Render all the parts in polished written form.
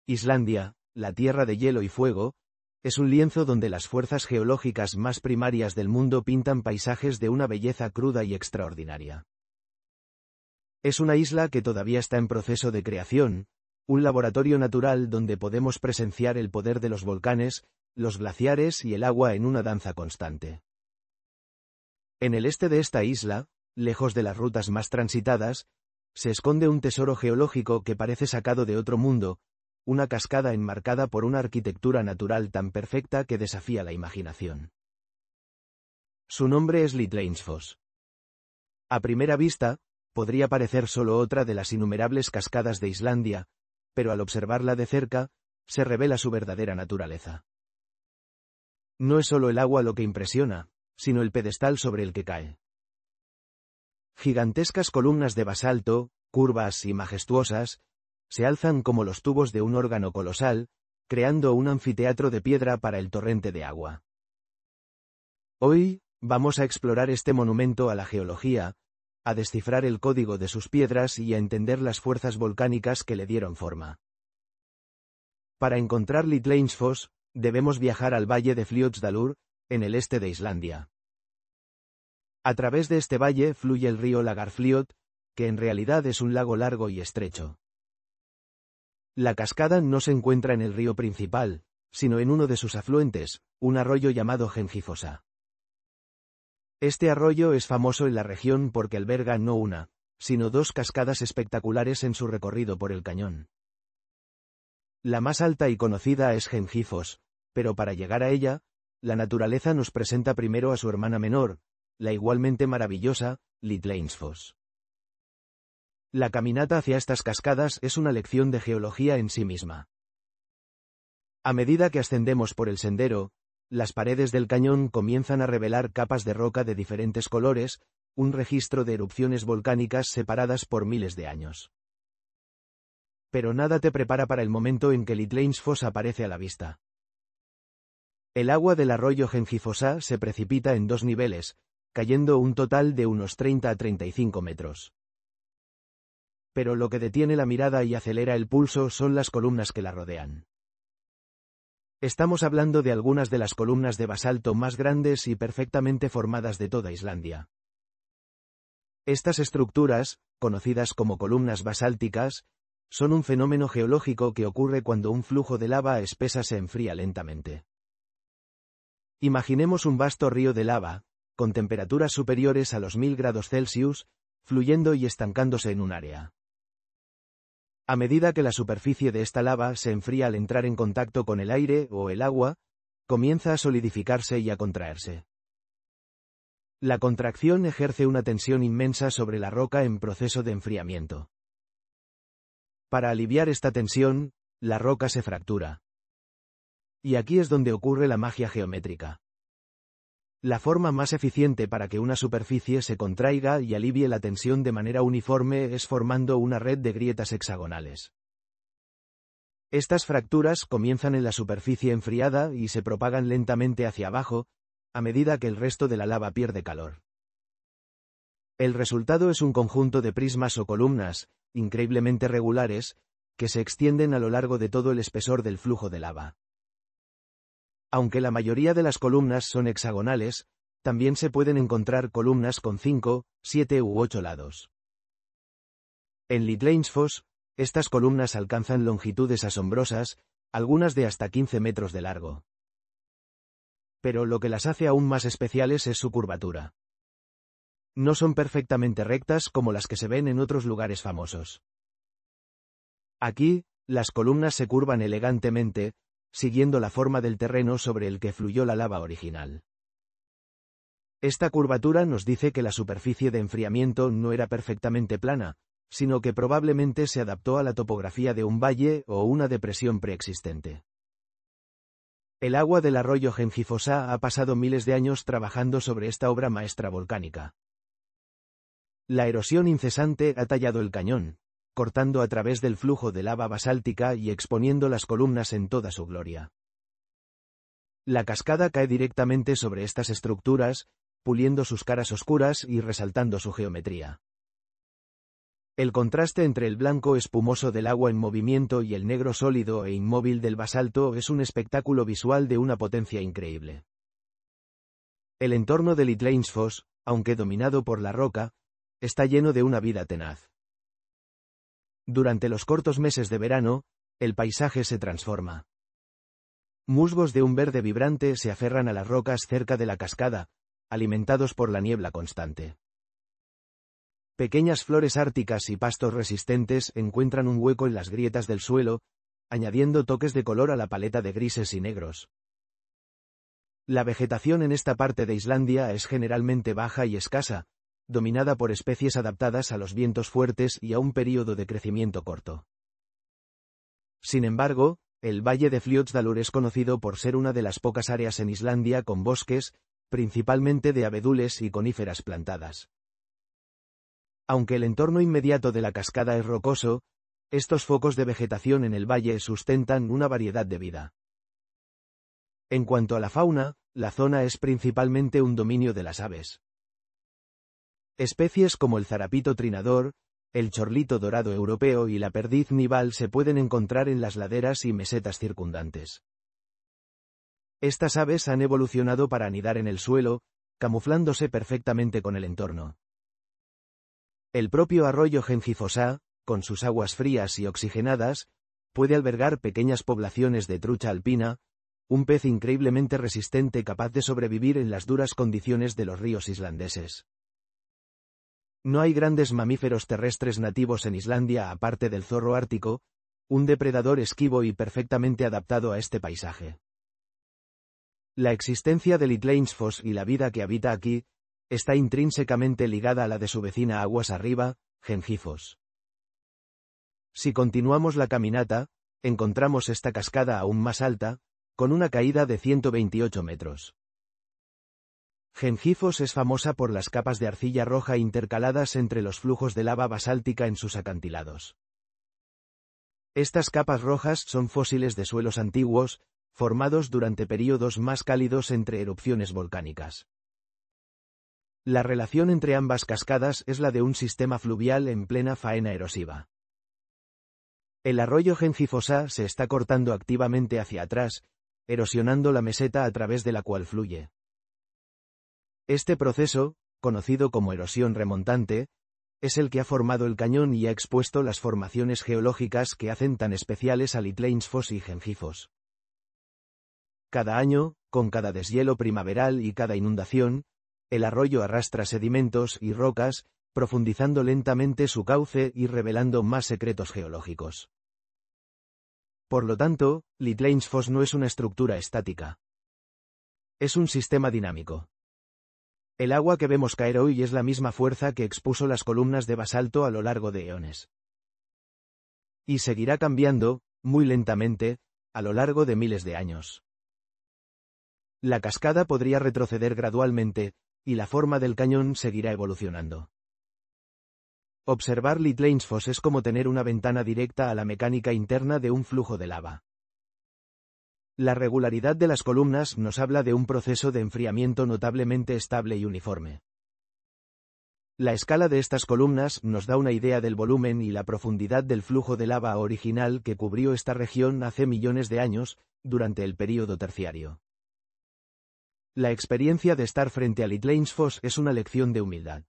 Islandia, la tierra de hielo y fuego, es un lienzo donde las fuerzas geológicas más primarias del mundo pintan paisajes de una belleza cruda y extraordinaria. Es una isla que todavía está en proceso de creación, un laboratorio natural donde podemos presenciar el poder de los volcanes, los glaciares y el agua en una danza constante. En el este de esta isla, lejos de las rutas más transitadas, se esconde un tesoro geológico que parece sacado de otro mundo, una cascada enmarcada por una arquitectura natural tan perfecta que desafía la imaginación. Su nombre es Litlainsfoss. A primera vista, podría parecer solo otra de las innumerables cascadas de Islandia, pero al observarla de cerca, se revela su verdadera naturaleza. No es solo el agua lo que impresiona, sino el pedestal sobre el que cae. Gigantescas columnas de basalto, curvas y majestuosas, se alzan como los tubos de un órgano colosal, creando un anfiteatro de piedra para el torrente de agua. Hoy, vamos a explorar este monumento a la geología, a descifrar el código de sus piedras y a entender las fuerzas volcánicas que le dieron forma. Para encontrar Litlainsfoss, debemos viajar al valle de Fljótsdalur, en el este de Islandia. A través de este valle fluye el río Lagarfljót, que en realidad es un lago largo y estrecho. La cascada no se encuentra en el río principal, sino en uno de sus afluentes, un arroyo llamado Hengifossa. Este arroyo es famoso en la región porque alberga no una, sino dos cascadas espectaculares en su recorrido por el cañón. La más alta y conocida es Hengifoss, pero para llegar a ella, la naturaleza nos presenta primero a su hermana menor, la igualmente maravillosa, Litlainsfoss. La caminata hacia estas cascadas es una lección de geología en sí misma. A medida que ascendemos por el sendero, las paredes del cañón comienzan a revelar capas de roca de diferentes colores, un registro de erupciones volcánicas separadas por miles de años. Pero nada te prepara para el momento en que Litlainsfoss aparece a la vista. El agua del arroyo Hengifossa se precipita en dos niveles, cayendo un total de unos 30 a 35 metros. Pero lo que detiene la mirada y acelera el pulso son las columnas que la rodean. Estamos hablando de algunas de las columnas de basalto más grandes y perfectamente formadas de toda Islandia. Estas estructuras, conocidas como columnas basálticas, son un fenómeno geológico que ocurre cuando un flujo de lava espesa se enfría lentamente. Imaginemos un vasto río de lava, con temperaturas superiores a los 1000 grados Celsius, fluyendo y estancándose en un área. A medida que la superficie de esta lava se enfría al entrar en contacto con el aire o el agua, comienza a solidificarse y a contraerse. La contracción ejerce una tensión inmensa sobre la roca en proceso de enfriamiento. Para aliviar esta tensión, la roca se fractura. Y aquí es donde ocurre la magia geométrica. La forma más eficiente para que una superficie se contraiga y alivie la tensión de manera uniforme es formando una red de grietas hexagonales. Estas fracturas comienzan en la superficie enfriada y se propagan lentamente hacia abajo, a medida que el resto de la lava pierde calor. El resultado es un conjunto de prismas o columnas, increíblemente regulares, que se extienden a lo largo de todo el espesor del flujo de lava. Aunque la mayoría de las columnas son hexagonales, también se pueden encontrar columnas con 5, 7 u 8 lados. En Litlainsfoss, estas columnas alcanzan longitudes asombrosas, algunas de hasta 15 metros de largo. Pero lo que las hace aún más especiales es su curvatura. No son perfectamente rectas como las que se ven en otros lugares famosos. Aquí, las columnas se curvan elegantemente, siguiendo la forma del terreno sobre el que fluyó la lava original. Esta curvatura nos dice que la superficie de enfriamiento no era perfectamente plana, sino que probablemente se adaptó a la topografía de un valle o una depresión preexistente. El agua del arroyo Hengifossa ha pasado miles de años trabajando sobre esta obra maestra volcánica. La erosión incesante ha tallado el cañón, cortando a través del flujo de lava basáltica y exponiendo las columnas en toda su gloria. La cascada cae directamente sobre estas estructuras, puliendo sus caras oscuras y resaltando su geometría. El contraste entre el blanco espumoso del agua en movimiento y el negro sólido e inmóvil del basalto es un espectáculo visual de una potencia increíble. El entorno de Litleinsfoss, aunque dominado por la roca, está lleno de una vida tenaz. Durante los cortos meses de verano, el paisaje se transforma. Musgos de un verde vibrante se aferran a las rocas cerca de la cascada, alimentados por la niebla constante. Pequeñas flores árticas y pastos resistentes encuentran un hueco en las grietas del suelo, añadiendo toques de color a la paleta de grises y negros. La vegetación en esta parte de Islandia es generalmente baja y escasa, dominada por especies adaptadas a los vientos fuertes y a un período de crecimiento corto. Sin embargo, el Valle de Fljótsdalur es conocido por ser una de las pocas áreas en Islandia con bosques, principalmente de abedules y coníferas plantadas. Aunque el entorno inmediato de la cascada es rocoso, estos focos de vegetación en el valle sustentan una variedad de vida. En cuanto a la fauna, la zona es principalmente un dominio de las aves. Especies como el zarapito trinador, el chorlito dorado europeo y la perdiz nival se pueden encontrar en las laderas y mesetas circundantes. Estas aves han evolucionado para anidar en el suelo, camuflándose perfectamente con el entorno. El propio arroyo Hengifossá, con sus aguas frías y oxigenadas, puede albergar pequeñas poblaciones de trucha alpina, un pez increíblemente resistente capaz de sobrevivir en las duras condiciones de los ríos islandeses. No hay grandes mamíferos terrestres nativos en Islandia aparte del zorro ártico, un depredador esquivo y perfectamente adaptado a este paisaje. La existencia de Litleinsfoss y la vida que habita aquí, está intrínsecamente ligada a la de su vecina aguas arriba, Hengifoss. Si continuamos la caminata, encontramos esta cascada aún más alta, con una caída de 128 metros. Hengifoss es famosa por las capas de arcilla roja intercaladas entre los flujos de lava basáltica en sus acantilados. Estas capas rojas son fósiles de suelos antiguos, formados durante períodos más cálidos entre erupciones volcánicas. La relación entre ambas cascadas es la de un sistema fluvial en plena faena erosiva. El arroyo Hengifossá se está cortando activamente hacia atrás, erosionando la meseta a través de la cual fluye. Este proceso, conocido como erosión remontante, es el que ha formado el cañón y ha expuesto las formaciones geológicas que hacen tan especiales a Litleinsfoss y Hengifoss. Cada año, con cada deshielo primaveral y cada inundación, el arroyo arrastra sedimentos y rocas, profundizando lentamente su cauce y revelando más secretos geológicos. Por lo tanto, Litleinsfoss no es una estructura estática. Es un sistema dinámico. El agua que vemos caer hoy es la misma fuerza que expuso las columnas de basalto a lo largo de eones. Y seguirá cambiando, muy lentamente, a lo largo de miles de años. La cascada podría retroceder gradualmente, y la forma del cañón seguirá evolucionando. Observar Litleinsfoss es como tener una ventana directa a la mecánica interna de un flujo de lava. La regularidad de las columnas nos habla de un proceso de enfriamiento notablemente estable y uniforme. La escala de estas columnas nos da una idea del volumen y la profundidad del flujo de lava original que cubrió esta región hace millones de años, durante el período terciario. La experiencia de estar frente a Litleinsfoss es una lección de humildad.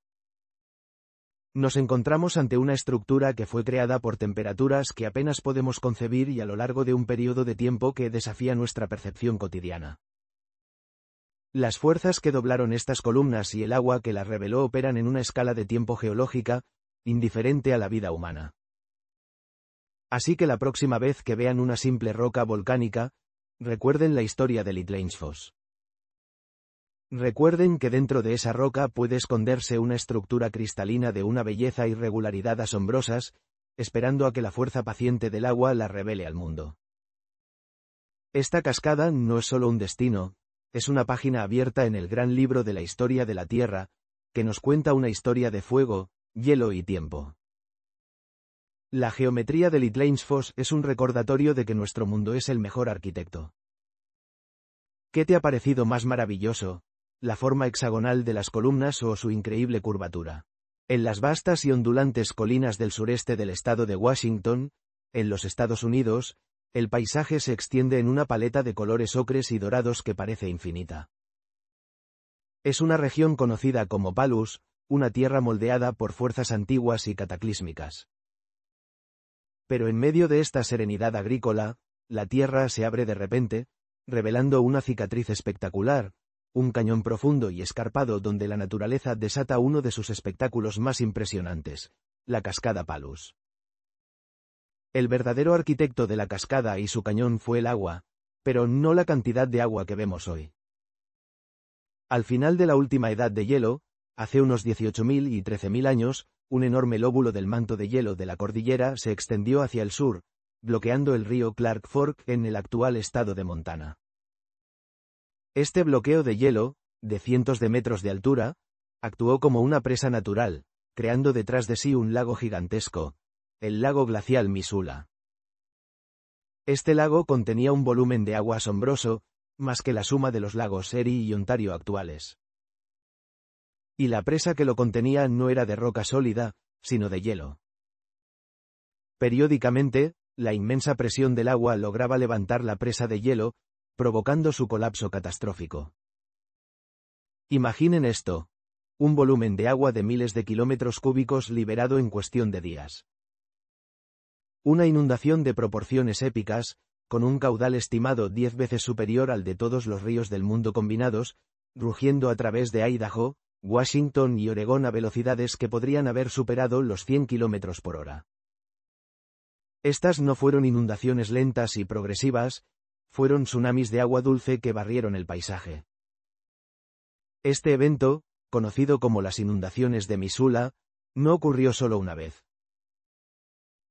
Nos encontramos ante una estructura que fue creada por temperaturas que apenas podemos concebir y a lo largo de un periodo de tiempo que desafía nuestra percepción cotidiana. Las fuerzas que doblaron estas columnas y el agua que las reveló operan en una escala de tiempo geológica, indiferente a la vida humana. Así que la próxima vez que vean una simple roca volcánica, recuerden la historia de Litleinsfoss. Recuerden que dentro de esa roca puede esconderse una estructura cristalina de una belleza y regularidad asombrosas, esperando a que la fuerza paciente del agua la revele al mundo. Esta cascada no es solo un destino, es una página abierta en el gran libro de la historia de la Tierra, que nos cuenta una historia de fuego, hielo y tiempo. La geometría de Litleinsfoss es un recordatorio de que nuestro mundo es el mejor arquitecto. ¿Qué te ha parecido más maravilloso? ¿La forma hexagonal de las columnas o su increíble curvatura? En las vastas y ondulantes colinas del sureste del estado de Washington, en los Estados Unidos, el paisaje se extiende en una paleta de colores ocres y dorados que parece infinita. Es una región conocida como Palus, una tierra moldeada por fuerzas antiguas y cataclísmicas. Pero en medio de esta serenidad agrícola, la tierra se abre de repente, revelando una cicatriz espectacular, un cañón profundo y escarpado donde la naturaleza desata uno de sus espectáculos más impresionantes, la cascada Palus. El verdadero arquitecto de la cascada y su cañón fue el agua, pero no la cantidad de agua que vemos hoy. Al final de la última edad de hielo, hace unos 18.000 y 13.000 años, un enorme lóbulo del manto de hielo de la cordillera se extendió hacia el sur, bloqueando el río Clark Fork en el actual estado de Montana. Este bloqueo de hielo, de cientos de metros de altura, actuó como una presa natural, creando detrás de sí un lago gigantesco, el lago glacial Missoula. Este lago contenía un volumen de agua asombroso, más que la suma de los lagos Erie y Ontario actuales. Y la presa que lo contenía no era de roca sólida, sino de hielo. Periódicamente, la inmensa presión del agua lograba levantar la presa de hielo, provocando su colapso catastrófico. Imaginen esto: un volumen de agua de miles de kilómetros cúbicos liberado en cuestión de días. Una inundación de proporciones épicas, con un caudal estimado 10 veces superior al de todos los ríos del mundo combinados, rugiendo a través de Idaho, Washington y Oregón a velocidades que podrían haber superado los 100 kilómetros por hora. Estas no fueron inundaciones lentas y progresivas, fueron tsunamis de agua dulce que barrieron el paisaje. Este evento, conocido como las inundaciones de Missoula, no ocurrió solo una vez.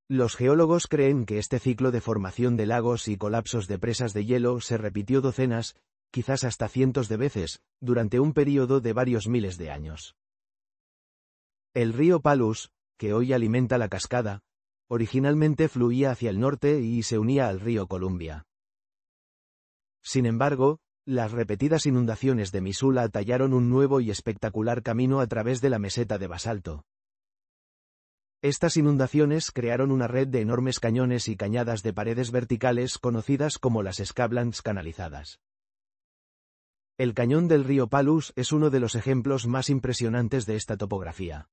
Los geólogos creen que este ciclo de formación de lagos y colapsos de presas de hielo se repitió docenas, quizás hasta cientos de veces, durante un período de varios miles de años. El río Palus, que hoy alimenta la cascada, originalmente fluía hacia el norte y se unía al río Columbia. Sin embargo, las repetidas inundaciones de Missoula tallaron un nuevo y espectacular camino a través de la meseta de basalto. Estas inundaciones crearon una red de enormes cañones y cañadas de paredes verticales conocidas como las Scablands canalizadas. El cañón del río Palus es uno de los ejemplos más impresionantes de esta topografía.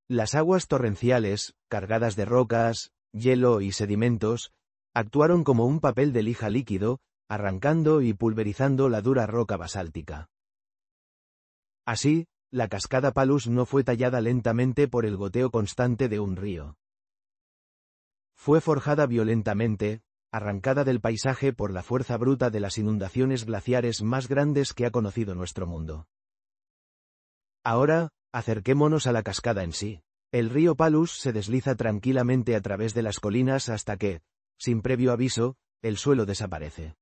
Las aguas torrenciales, cargadas de rocas, hielo y sedimentos, actuaron como un papel de lija líquido, arrancando y pulverizando la dura roca basáltica. Así, la cascada Palus no fue tallada lentamente por el goteo constante de un río. Fue forjada violentamente, arrancada del paisaje por la fuerza bruta de las inundaciones glaciares más grandes que ha conocido nuestro mundo. Ahora, acerquémonos a la cascada en sí. El río Palus se desliza tranquilamente a través de las colinas hasta que, sin previo aviso, el suelo desaparece.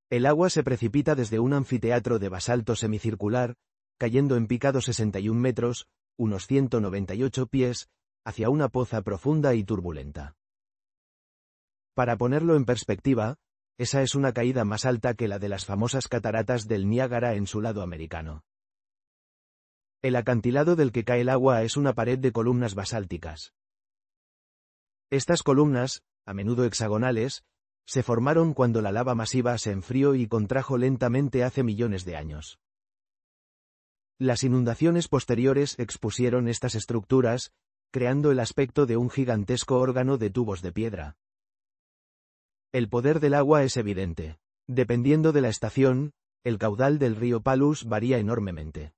El agua se precipita desde un anfiteatro de basalto semicircular, cayendo en picado 61 metros, unos 198 pies, hacia una poza profunda y turbulenta. Para ponerlo en perspectiva, esa es una caída más alta que la de las famosas cataratas del Niágara en su lado americano. El acantilado del que cae el agua es una pared de columnas basálticas. Estas columnas, a menudo hexagonales, se formaron cuando la lava masiva se enfrió y contrajo lentamente hace millones de años. Las inundaciones posteriores expusieron estas estructuras, creando el aspecto de un gigantesco órgano de tubos de piedra. El poder del agua es evidente. Dependiendo de la estación, el caudal del río Palus varía enormemente.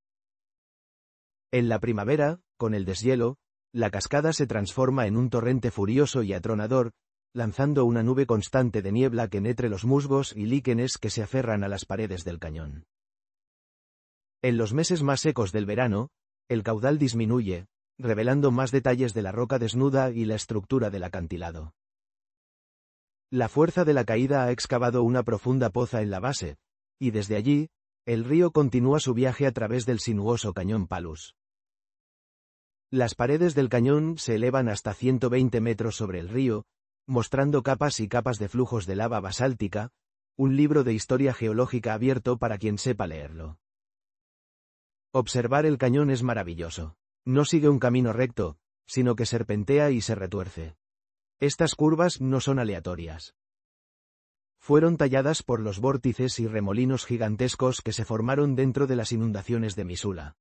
En la primavera, con el deshielo, la cascada se transforma en un torrente furioso y atronador, lanzando una nube constante de niebla que nutre los musgos y líquenes que se aferran a las paredes del cañón. En los meses más secos del verano, el caudal disminuye, revelando más detalles de la roca desnuda y la estructura del acantilado. La fuerza de la caída ha excavado una profunda poza en la base, y desde allí, el río continúa su viaje a través del sinuoso cañón Palus. Las paredes del cañón se elevan hasta 120 metros sobre el río, mostrando capas y capas de flujos de lava basáltica, un libro de historia geológica abierto para quien sepa leerlo. Observar el cañón es maravilloso. No sigue un camino recto, sino que serpentea y se retuerce. Estas curvas no son aleatorias. Fueron talladas por los vórtices y remolinos gigantescos que se formaron dentro de las inundaciones de Missoula.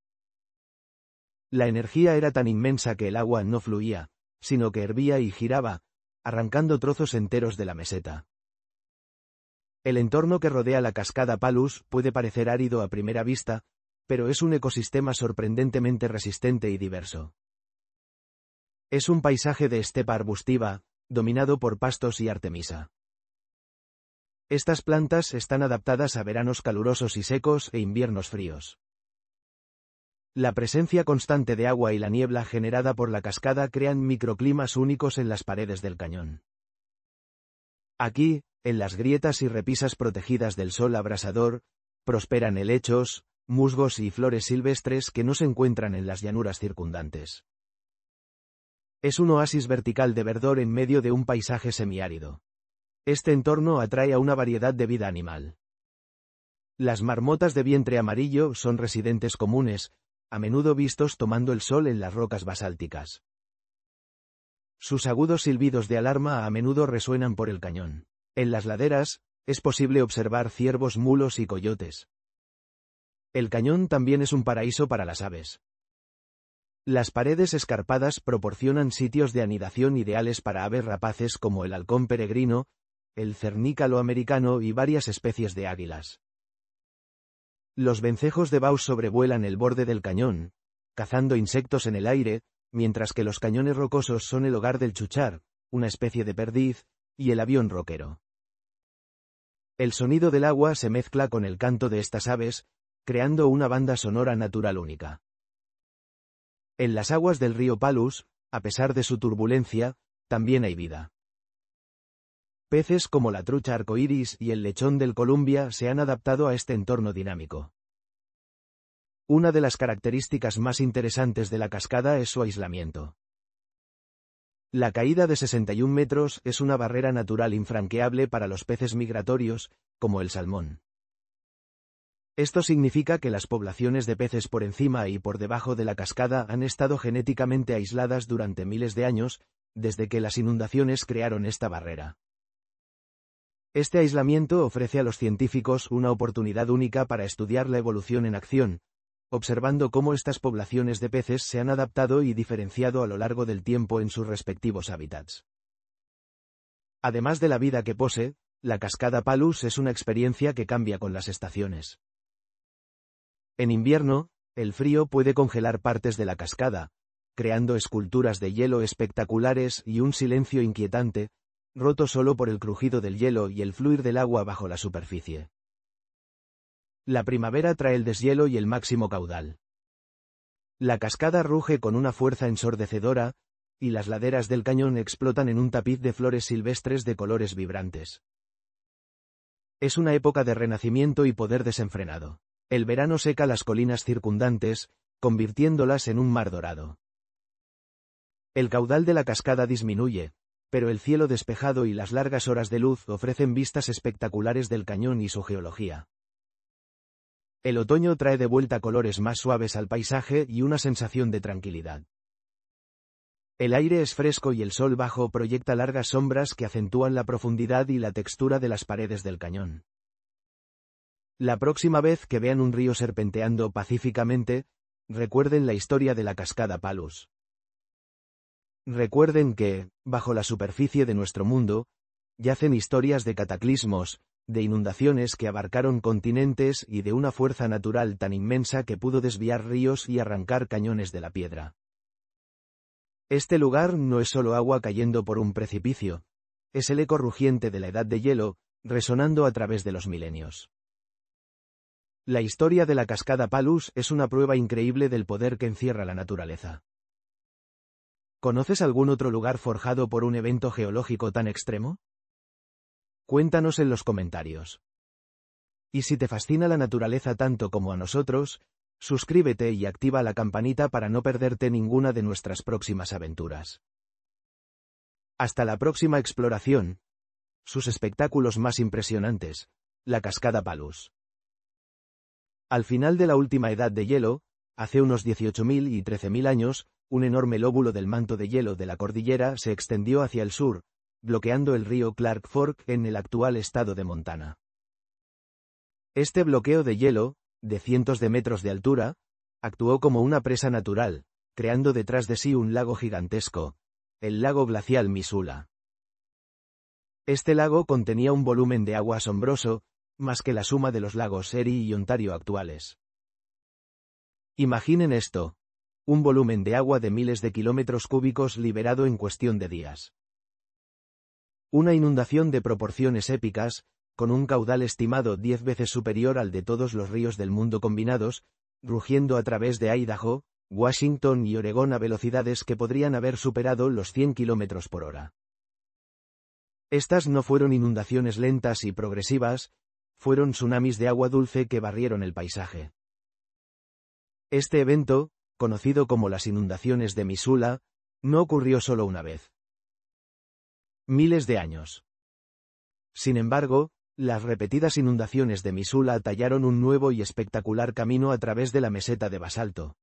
La energía era tan inmensa que el agua no fluía, sino que hervía y giraba, arrancando trozos enteros de la meseta. El entorno que rodea la cascada Palus puede parecer árido a primera vista, pero es un ecosistema sorprendentemente resistente y diverso. Es un paisaje de estepa arbustiva, dominado por pastos y artemisa. Estas plantas están adaptadas a veranos calurosos y secos e inviernos fríos. La presencia constante de agua y la niebla generada por la cascada crean microclimas únicos en las paredes del cañón. Aquí, en las grietas y repisas protegidas del sol abrasador, prosperan helechos, musgos y flores silvestres que no se encuentran en las llanuras circundantes. Es un oasis vertical de verdor en medio de un paisaje semiárido. Este entorno atrae a una variedad de vida animal. Las marmotas de vientre amarillo son residentes comunes, a menudo vistos tomando el sol en las rocas basálticas. Sus agudos silbidos de alarma a menudo resuenan por el cañón. En las laderas, es posible observar ciervos, mulos y coyotes. El cañón también es un paraíso para las aves. Las paredes escarpadas proporcionan sitios de anidación ideales para aves rapaces como el halcón peregrino, el cernícalo americano y varias especies de águilas. Los vencejos de Baus sobrevuelan el borde del cañón, cazando insectos en el aire, mientras que los cañones rocosos son el hogar del chuchar, una especie de perdiz, y el avión roquero. El sonido del agua se mezcla con el canto de estas aves, creando una banda sonora natural única. En las aguas del río Palus, a pesar de su turbulencia, también hay vida. Peces como la trucha arcoíris y el lechón del Columbia se han adaptado a este entorno dinámico. Una de las características más interesantes de la cascada es su aislamiento. La caída de 61 metros es una barrera natural infranqueable para los peces migratorios, como el salmón. Esto significa que las poblaciones de peces por encima y por debajo de la cascada han estado genéticamente aisladas durante miles de años, desde que las inundaciones crearon esta barrera. Este aislamiento ofrece a los científicos una oportunidad única para estudiar la evolución en acción, observando cómo estas poblaciones de peces se han adaptado y diferenciado a lo largo del tiempo en sus respectivos hábitats. Además de la vida que posee, la cascada Palus es una experiencia que cambia con las estaciones. En invierno, el frío puede congelar partes de la cascada, creando esculturas de hielo espectaculares y un silencio inquietante, roto solo por el crujido del hielo y el fluir del agua bajo la superficie. La primavera trae el deshielo y el máximo caudal. La cascada ruge con una fuerza ensordecedora, y las laderas del cañón explotan en un tapiz de flores silvestres de colores vibrantes. Es una época de renacimiento y poder desenfrenado. El verano seca las colinas circundantes, convirtiéndolas en un mar dorado. El caudal de la cascada disminuye, pero el cielo despejado y las largas horas de luz ofrecen vistas espectaculares del cañón y su geología. El otoño trae de vuelta colores más suaves al paisaje y una sensación de tranquilidad. El aire es fresco y el sol bajo proyecta largas sombras que acentúan la profundidad y la textura de las paredes del cañón. La próxima vez que vean un río serpenteando pacíficamente, recuerden la historia de la cascada Palus. Recuerden que, bajo la superficie de nuestro mundo, yacen historias de cataclismos, de inundaciones que abarcaron continentes y de una fuerza natural tan inmensa que pudo desviar ríos y arrancar cañones de la piedra. Este lugar no es solo agua cayendo por un precipicio, es el eco rugiente de la edad de hielo, resonando a través de los milenios. La historia de la cascada Palus es una prueba increíble del poder que encierra la naturaleza. ¿Conoces algún otro lugar forjado por un evento geológico tan extremo? Cuéntanos en los comentarios. Y si te fascina la naturaleza tanto como a nosotros, suscríbete y activa la campanita para no perderte ninguna de nuestras próximas aventuras. Hasta la próxima exploración. Sus espectáculos más impresionantes, la cascada Palus. Al final de la última edad de hielo, Hace unos 18.000 y 13.000 años, un enorme lóbulo del manto de hielo de la cordillera se extendió hacia el sur, bloqueando el río Clark Fork en el actual estado de Montana. Este bloqueo de hielo, de cientos de metros de altura, actuó como una presa natural, creando detrás de sí un lago gigantesco, el lago glacial Missoula. Este lago contenía un volumen de agua asombroso, más que la suma de los lagos Erie y Ontario actuales. Imaginen esto: un volumen de agua de miles de kilómetros cúbicos liberado en cuestión de días. Una inundación de proporciones épicas, con un caudal estimado 10 veces superior al de todos los ríos del mundo combinados, rugiendo a través de Idaho, Washington y Oregón a velocidades que podrían haber superado los 100 kilómetros por hora. Estas no fueron inundaciones lentas y progresivas, fueron tsunamis de agua dulce que barrieron el paisaje. Este evento, conocido como las inundaciones de Missoula, no ocurrió solo una vez. Miles de años. Sin embargo, las repetidas inundaciones de Missoula tallaron un nuevo y espectacular camino a través de la meseta de basalto.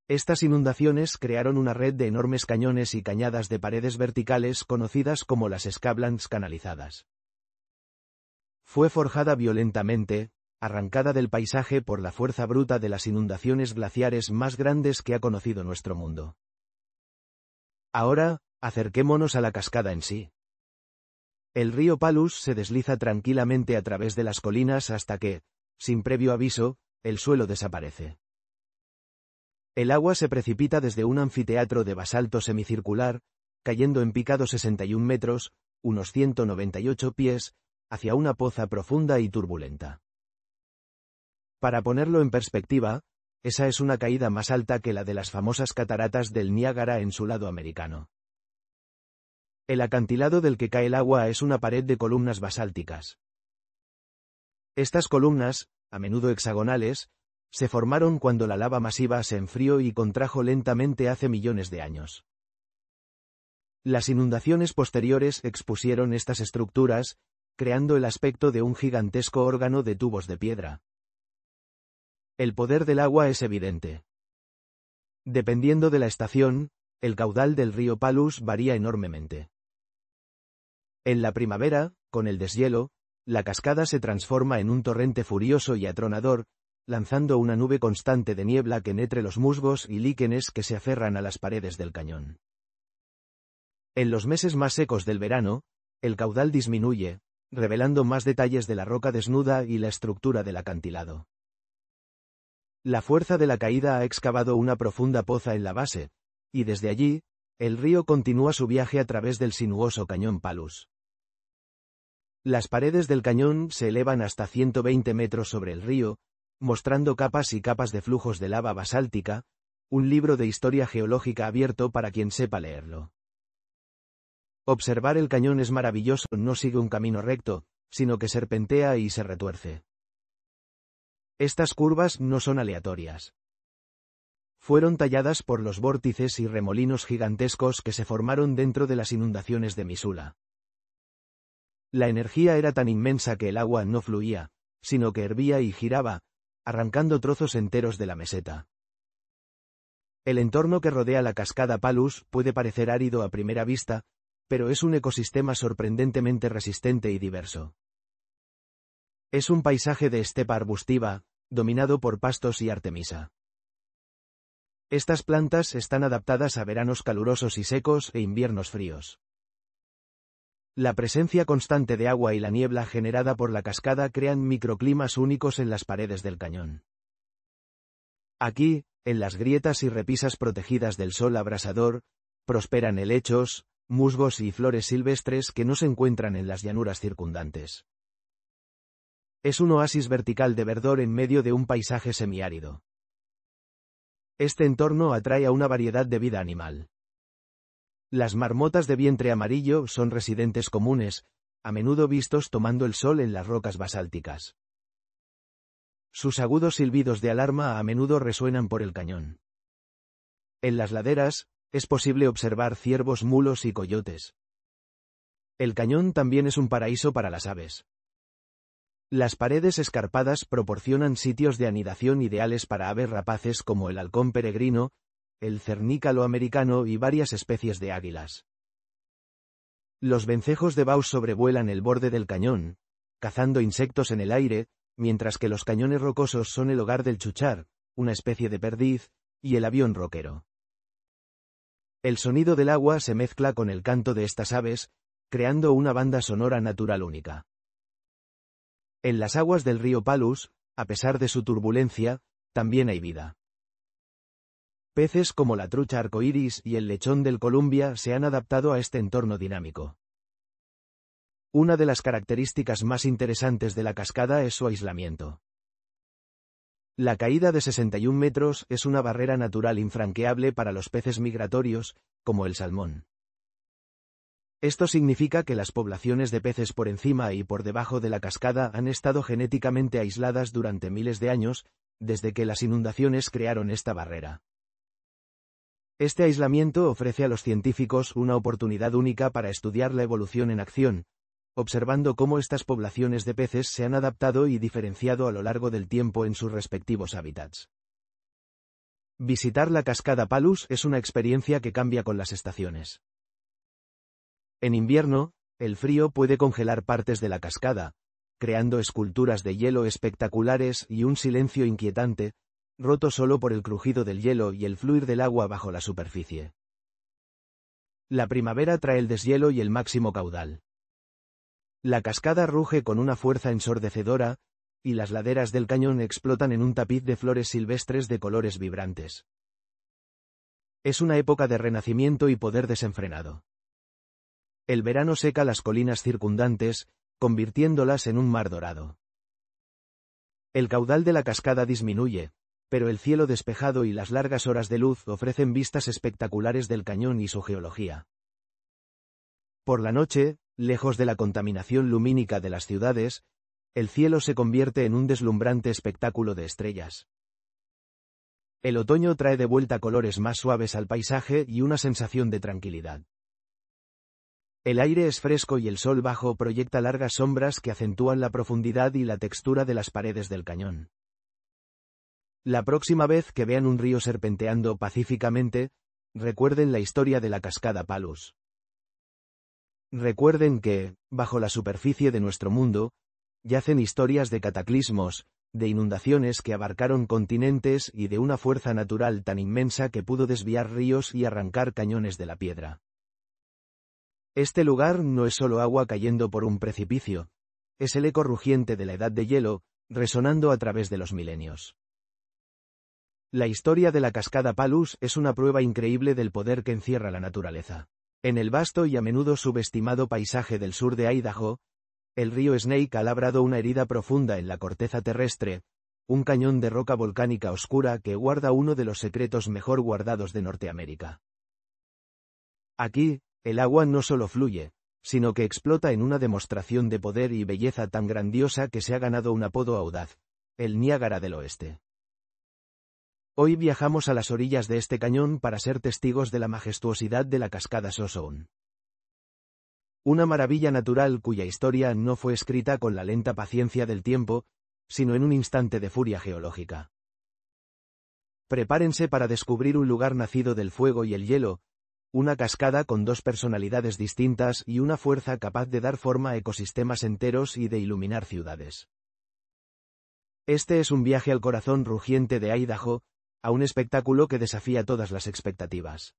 Estas inundaciones crearon una red de enormes cañones y cañadas de paredes verticales conocidas como las Scablands canalizadas. Fue forjada violentamente, arrancada del paisaje por la fuerza bruta de las inundaciones glaciares más grandes que ha conocido nuestro mundo. Ahora, acerquémonos a la cascada en sí. El río Palus se desliza tranquilamente a través de las colinas hasta que, sin previo aviso, el suelo desaparece. El agua se precipita desde un anfiteatro de basalto semicircular, cayendo en picado 61 metros, unos 198 pies, hacia una poza profunda y turbulenta. Para ponerlo en perspectiva, esa es una caída más alta que la de las famosas cataratas del Niágara en su lado americano. El acantilado del que cae el agua es una pared de columnas basálticas. Estas columnas, a menudo hexagonales, se formaron cuando la lava masiva se enfrió y contrajo lentamente hace millones de años. Las inundaciones posteriores expusieron estas estructuras, creando el aspecto de un gigantesco órgano de tubos de piedra. El poder del agua es evidente. Dependiendo de la estación, el caudal del río Palus varía enormemente. En la primavera, con el deshielo, la cascada se transforma en un torrente furioso y atronador, lanzando una nube constante de niebla que nutre los musgos y líquenes que se aferran a las paredes del cañón. En los meses más secos del verano, el caudal disminuye, revelando más detalles de la roca desnuda y la estructura del acantilado. La fuerza de la caída ha excavado una profunda poza en la base, y desde allí, el río continúa su viaje a través del sinuoso cañón Palus. Las paredes del cañón se elevan hasta 120 metros sobre el río, mostrando capas y capas de flujos de lava basáltica, un libro de historia geológica abierto para quien sepa leerlo. Observar el cañón es maravilloso, no sigue un camino recto, sino que serpentea y se retuerce. Estas curvas no son aleatorias. Fueron talladas por los vórtices y remolinos gigantescos que se formaron dentro de las inundaciones de Missoula. La energía era tan inmensa que el agua no fluía, sino que hervía y giraba, arrancando trozos enteros de la meseta. El entorno que rodea la cascada Palus puede parecer árido a primera vista, pero es un ecosistema sorprendentemente resistente y diverso. Es un paisaje de estepa arbustiva, dominado por pastos y artemisa. Estas plantas están adaptadas a veranos calurosos y secos e inviernos fríos. La presencia constante de agua y la niebla generada por la cascada crean microclimas únicos en las paredes del cañón. Aquí, en las grietas y repisas protegidas del sol abrasador, prosperan helechos, musgos y flores silvestres que no se encuentran en las llanuras circundantes. Es un oasis vertical de verdor en medio de un paisaje semiárido. Este entorno atrae a una variedad de vida animal. Las marmotas de vientre amarillo son residentes comunes, a menudo vistos tomando el sol en las rocas basálticas. Sus agudos silbidos de alarma a menudo resuenan por el cañón. En las laderas, es posible observar ciervos, mulos y coyotes. El cañón también es un paraíso para las aves. Las paredes escarpadas proporcionan sitios de anidación ideales para aves rapaces como el halcón peregrino, el cernícalo americano y varias especies de águilas. Los vencejos de Baus sobrevuelan el borde del cañón, cazando insectos en el aire, mientras que los cañones rocosos son el hogar del chuchar, una especie de perdiz, y el avión roquero. El sonido del agua se mezcla con el canto de estas aves, creando una banda sonora natural única. En las aguas del río Palus, a pesar de su turbulencia, también hay vida. Peces como la trucha arcoíris y el lechón del Columbia se han adaptado a este entorno dinámico. Una de las características más interesantes de la cascada es su aislamiento. La caída de 61 metros es una barrera natural infranqueable para los peces migratorios, como el salmón. Esto significa que las poblaciones de peces por encima y por debajo de la cascada han estado genéticamente aisladas durante miles de años, desde que las inundaciones crearon esta barrera. Este aislamiento ofrece a los científicos una oportunidad única para estudiar la evolución en acción, observando cómo estas poblaciones de peces se han adaptado y diferenciado a lo largo del tiempo en sus respectivos hábitats. Visitar la cascada Palus es una experiencia que cambia con las estaciones. En invierno, el frío puede congelar partes de la cascada, creando esculturas de hielo espectaculares y un silencio inquietante, roto solo por el crujido del hielo y el fluir del agua bajo la superficie. La primavera trae el deshielo y el máximo caudal. La cascada ruge con una fuerza ensordecedora, y las laderas del cañón explotan en un tapiz de flores silvestres de colores vibrantes. Es una época de renacimiento y poder desenfrenado. El verano seca las colinas circundantes, convirtiéndolas en un mar dorado. El caudal de la cascada disminuye, pero el cielo despejado y las largas horas de luz ofrecen vistas espectaculares del cañón y su geología. Por la noche, lejos de la contaminación lumínica de las ciudades, el cielo se convierte en un deslumbrante espectáculo de estrellas. El otoño trae de vuelta colores más suaves al paisaje y una sensación de tranquilidad. El aire es fresco y el sol bajo proyecta largas sombras que acentúan la profundidad y la textura de las paredes del cañón. La próxima vez que vean un río serpenteando pacíficamente, recuerden la historia de la cascada Palus. Recuerden que, bajo la superficie de nuestro mundo, yacen historias de cataclismos, de inundaciones que abarcaron continentes y de una fuerza natural tan inmensa que pudo desviar ríos y arrancar cañones de la piedra. Este lugar no es solo agua cayendo por un precipicio, es el eco rugiente de la edad de hielo, resonando a través de los milenios. La historia de la cascada Palus es una prueba increíble del poder que encierra la naturaleza. En el vasto y a menudo subestimado paisaje del sur de Idaho, el río Snake ha labrado una herida profunda en la corteza terrestre, un cañón de roca volcánica oscura que guarda uno de los secretos mejor guardados de Norteamérica. Aquí, el agua no solo fluye, sino que explota en una demostración de poder y belleza tan grandiosa que se ha ganado un apodo audaz, el Niágara del Oeste. Hoy viajamos a las orillas de este cañón para ser testigos de la majestuosidad de la cascada Sossoone. Una maravilla natural cuya historia no fue escrita con la lenta paciencia del tiempo, sino en un instante de furia geológica. Prepárense para descubrir un lugar nacido del fuego y el hielo, una cascada con dos personalidades distintas y una fuerza capaz de dar forma a ecosistemas enteros y de iluminar ciudades. Este es un viaje al corazón rugiente de Idaho, a un espectáculo que desafía todas las expectativas.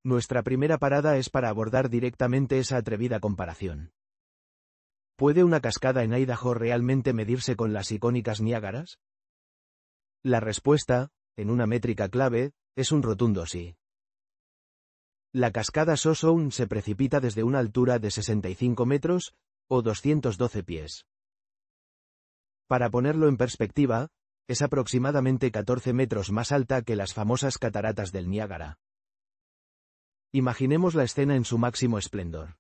Nuestra primera parada es para abordar directamente esa atrevida comparación. ¿Puede una cascada en Idaho realmente medirse con las icónicas Niágaras? La respuesta, en una métrica clave, es un rotundo sí. La cascada Sossoone se precipita desde una altura de 65 metros, o 212 pies. Para ponerlo en perspectiva, es aproximadamente 14 metros más alta que las famosas cataratas del Niágara. Imaginemos la escena en su máximo esplendor.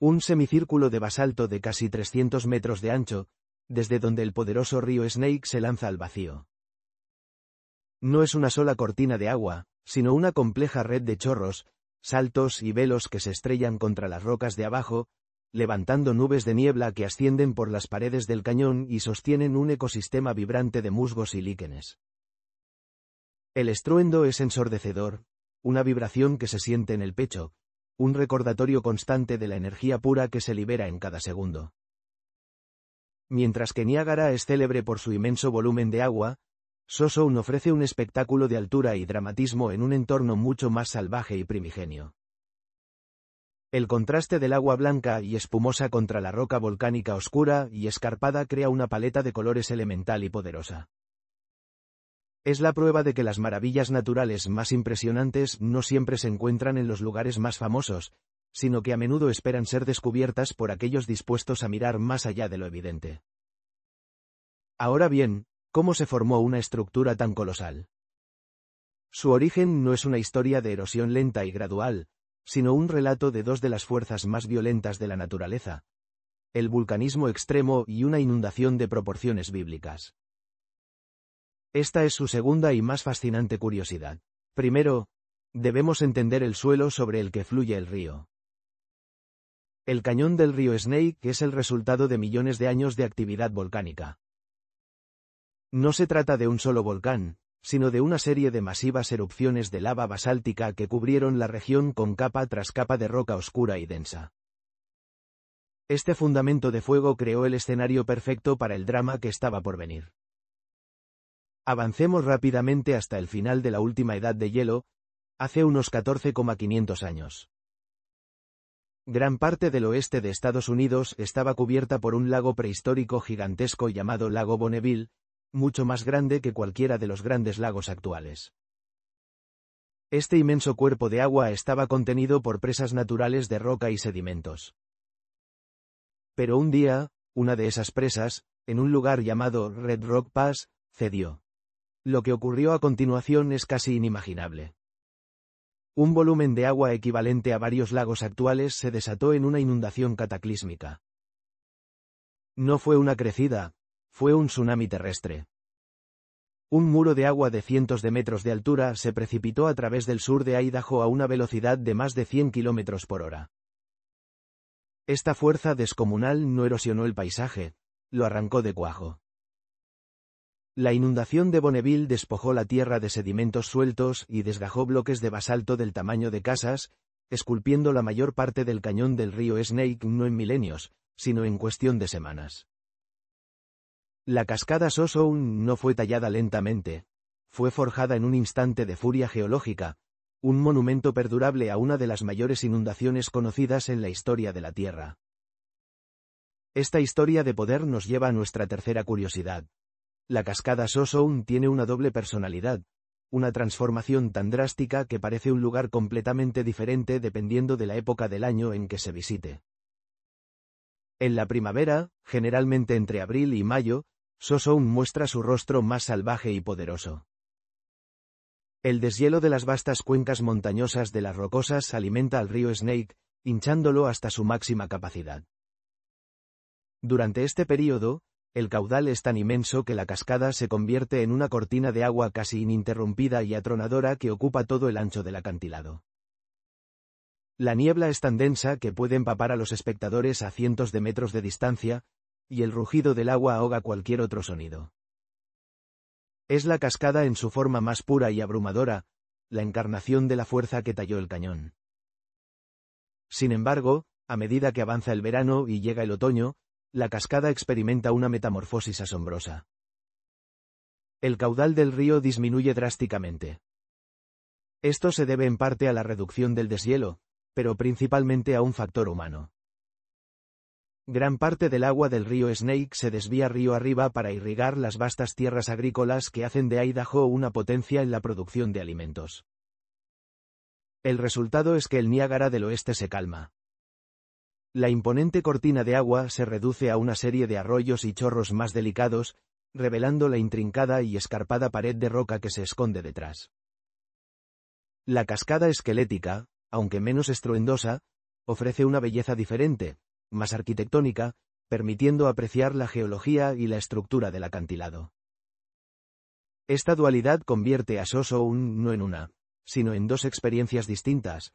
Un semicírculo de basalto de casi 300 metros de ancho, desde donde el poderoso río Snake se lanza al vacío. No es una sola cortina de agua, sino una compleja red de chorros, saltos y velos que se estrellan contra las rocas de abajo, levantando nubes de niebla que ascienden por las paredes del cañón y sostienen un ecosistema vibrante de musgos y líquenes. El estruendo es ensordecedor, una vibración que se siente en el pecho, un recordatorio constante de la energía pura que se libera en cada segundo. Mientras que Niágara es célebre por su inmenso volumen de agua, Sossoune ofrece un espectáculo de altura y dramatismo en un entorno mucho más salvaje y primigenio. El contraste del agua blanca y espumosa contra la roca volcánica oscura y escarpada crea una paleta de colores elemental y poderosa. Es la prueba de que las maravillas naturales más impresionantes no siempre se encuentran en los lugares más famosos, sino que a menudo esperan ser descubiertas por aquellos dispuestos a mirar más allá de lo evidente. Ahora bien, ¿cómo se formó una estructura tan colosal? Su origen no es una historia de erosión lenta y gradual, sino un relato de dos de las fuerzas más violentas de la naturaleza: el vulcanismo extremo y una inundación de proporciones bíblicas. Esta es su segunda y más fascinante curiosidad. Primero, debemos entender el suelo sobre el que fluye el río. El cañón del río Snake es el resultado de millones de años de actividad volcánica. No se trata de un solo volcán, sino de una serie de masivas erupciones de lava basáltica que cubrieron la región con capa tras capa de roca oscura y densa. Este fundamento de fuego creó el escenario perfecto para el drama que estaba por venir. Avancemos rápidamente hasta el final de la última edad de hielo, hace unos 14,500 años. Gran parte del oeste de Estados Unidos estaba cubierta por un lago prehistórico gigantesco llamado Lago Bonneville, mucho más grande que cualquiera de los grandes lagos actuales. Este inmenso cuerpo de agua estaba contenido por presas naturales de roca y sedimentos. Pero un día, una de esas presas, en un lugar llamado Red Rock Pass, cedió. Lo que ocurrió a continuación es casi inimaginable. Un volumen de agua equivalente a varios lagos actuales se desató en una inundación cataclísmica. No fue una crecida, fue un tsunami terrestre. Un muro de agua de cientos de metros de altura se precipitó a través del sur de Idaho a una velocidad de más de 100 km por hora. Esta fuerza descomunal no erosionó el paisaje, lo arrancó de cuajo. La inundación de Bonneville despojó la tierra de sedimentos sueltos y desgajó bloques de basalto del tamaño de casas, esculpiendo la mayor parte del cañón del río Snake no en milenios, sino en cuestión de semanas. La cascada Sossoune no fue tallada lentamente, fue forjada en un instante de furia geológica, un monumento perdurable a una de las mayores inundaciones conocidas en la historia de la Tierra. Esta historia de poder nos lleva a nuestra tercera curiosidad. La cascada Sossoune tiene una doble personalidad, una transformación tan drástica que parece un lugar completamente diferente dependiendo de la época del año en que se visite. En la primavera, generalmente entre abril y mayo, Sossoune muestra su rostro más salvaje y poderoso. El deshielo de las vastas cuencas montañosas de las Rocosas alimenta al río Snake, hinchándolo hasta su máxima capacidad. Durante este período, el caudal es tan inmenso que la cascada se convierte en una cortina de agua casi ininterrumpida y atronadora que ocupa todo el ancho del acantilado. La niebla es tan densa que puede empapar a los espectadores a cientos de metros de distancia, y el rugido del agua ahoga cualquier otro sonido. Es la cascada en su forma más pura y abrumadora, la encarnación de la fuerza que talló el cañón. Sin embargo, a medida que avanza el verano y llega el otoño, la cascada experimenta una metamorfosis asombrosa. El caudal del río disminuye drásticamente. Esto se debe en parte a la reducción del deshielo, pero principalmente a un factor humano. Gran parte del agua del río Snake se desvía río arriba para irrigar las vastas tierras agrícolas que hacen de Idaho una potencia en la producción de alimentos. El resultado es que el Niágara del oeste se calma. La imponente cortina de agua se reduce a una serie de arroyos y chorros más delicados, revelando la intrincada y escarpada pared de roca que se esconde detrás. La cascada esquelética, aunque menos estruendosa, ofrece una belleza diferente, más arquitectónica, permitiendo apreciar la geología y la estructura del acantilado. Esta dualidad convierte a Sossoune no en una, sino en dos experiencias distintas,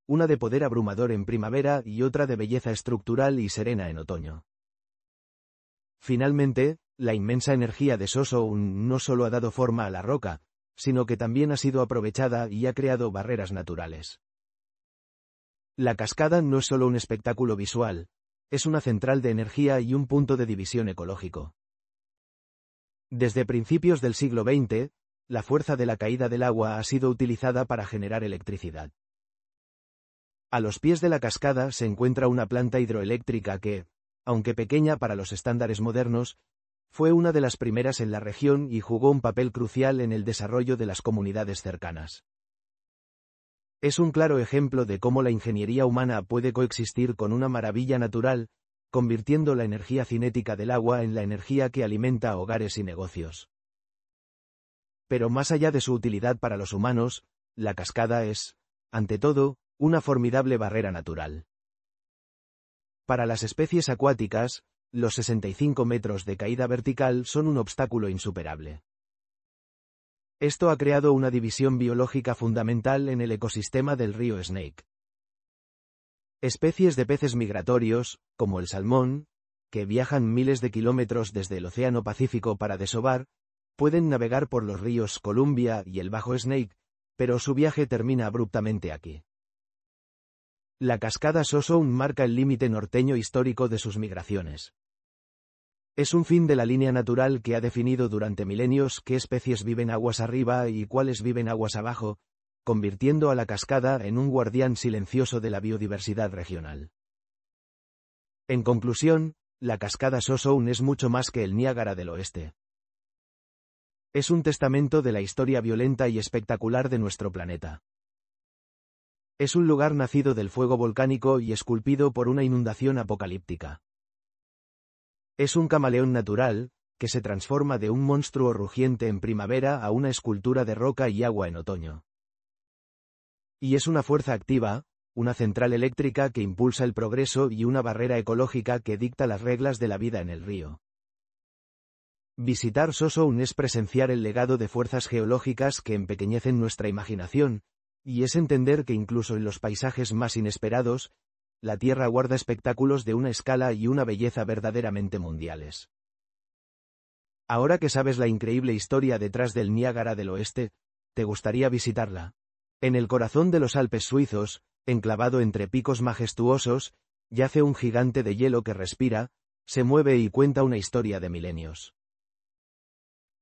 una de poder abrumador en primavera y otra de belleza estructural y serena en otoño. Finalmente, la inmensa energía de Sossoun no solo ha dado forma a la roca, sino que también ha sido aprovechada y ha creado barreras naturales. La cascada no es solo un espectáculo visual, es una central de energía y un punto de división ecológico. Desde principios del siglo XX, la fuerza de la caída del agua ha sido utilizada para generar electricidad. A los pies de la cascada se encuentra una planta hidroeléctrica que, aunque pequeña para los estándares modernos, fue una de las primeras en la región y jugó un papel crucial en el desarrollo de las comunidades cercanas. Es un claro ejemplo de cómo la ingeniería humana puede coexistir con una maravilla natural, convirtiendo la energía cinética del agua en la energía que alimenta hogares y negocios. Pero más allá de su utilidad para los humanos, la cascada es, ante todo, una formidable barrera natural. Para las especies acuáticas, los 65 metros de caída vertical son un obstáculo insuperable. Esto ha creado una división biológica fundamental en el ecosistema del río Snake. Especies de peces migratorios, como el salmón, que viajan miles de kilómetros desde el Océano Pacífico para desovar, pueden navegar por los ríos Columbia y el Bajo Snake, pero su viaje termina abruptamente aquí. La cascada Sossoun marca el límite norteño histórico de sus migraciones. Es un fin de la línea natural que ha definido durante milenios qué especies viven aguas arriba y cuáles viven aguas abajo, convirtiendo a la cascada en un guardián silencioso de la biodiversidad regional. En conclusión, la cascada Sossoun es mucho más que el Niágara del Oeste. Es un testamento de la historia violenta y espectacular de nuestro planeta. Es un lugar nacido del fuego volcánico y esculpido por una inundación apocalíptica. Es un camaleón natural, que se transforma de un monstruo rugiente en primavera a una escultura de roca y agua en otoño. Y es una fuerza activa, una central eléctrica que impulsa el progreso y una barrera ecológica que dicta las reglas de la vida en el río. Visitar Sossoun es presenciar el legado de fuerzas geológicas que empequeñecen nuestra imaginación, y es entender que incluso en los paisajes más inesperados, la Tierra guarda espectáculos de una escala y una belleza verdaderamente mundiales. Ahora que sabes la increíble historia detrás del Niágara del Oeste, ¿te gustaría visitarla? En el corazón de los Alpes suizos, enclavado entre picos majestuosos, yace un gigante de hielo que respira, se mueve y cuenta una historia de milenios.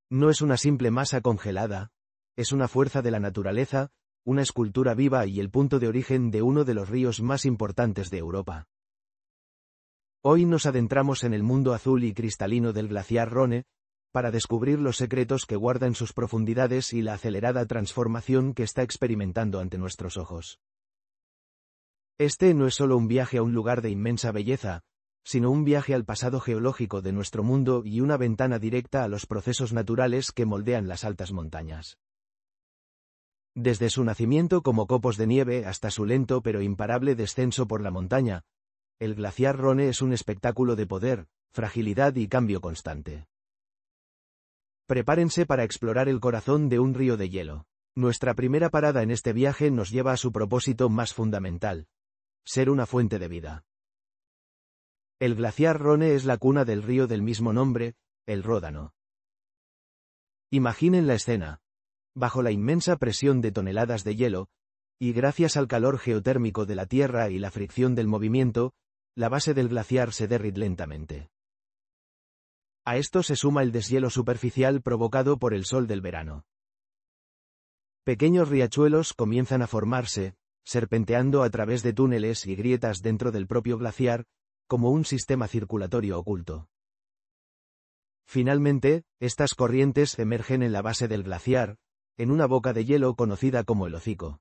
No es una simple masa congelada, es una fuerza de la naturaleza, una escultura viva y el punto de origen de uno de los ríos más importantes de Europa. Hoy nos adentramos en el mundo azul y cristalino del glaciar Rhone, para descubrir los secretos que guarda en sus profundidades y la acelerada transformación que está experimentando ante nuestros ojos. Este no es solo un viaje a un lugar de inmensa belleza, sino un viaje al pasado geológico de nuestro mundo y una ventana directa a los procesos naturales que moldean las altas montañas. Desde su nacimiento como copos de nieve hasta su lento pero imparable descenso por la montaña, el glaciar Rhone es un espectáculo de poder, fragilidad y cambio constante. Prepárense para explorar el corazón de un río de hielo. Nuestra primera parada en este viaje nos lleva a su propósito más fundamental: ser una fuente de vida. El glaciar Rhone es la cuna del río del mismo nombre, el Ródano. Imaginen la escena. Bajo la inmensa presión de toneladas de hielo, y gracias al calor geotérmico de la Tierra y la fricción del movimiento, la base del glaciar se derrite lentamente. A esto se suma el deshielo superficial provocado por el sol del verano. Pequeños riachuelos comienzan a formarse, serpenteando a través de túneles y grietas dentro del propio glaciar, como un sistema circulatorio oculto. Finalmente, estas corrientes emergen en la base del glaciar, en una boca de hielo conocida como el hocico.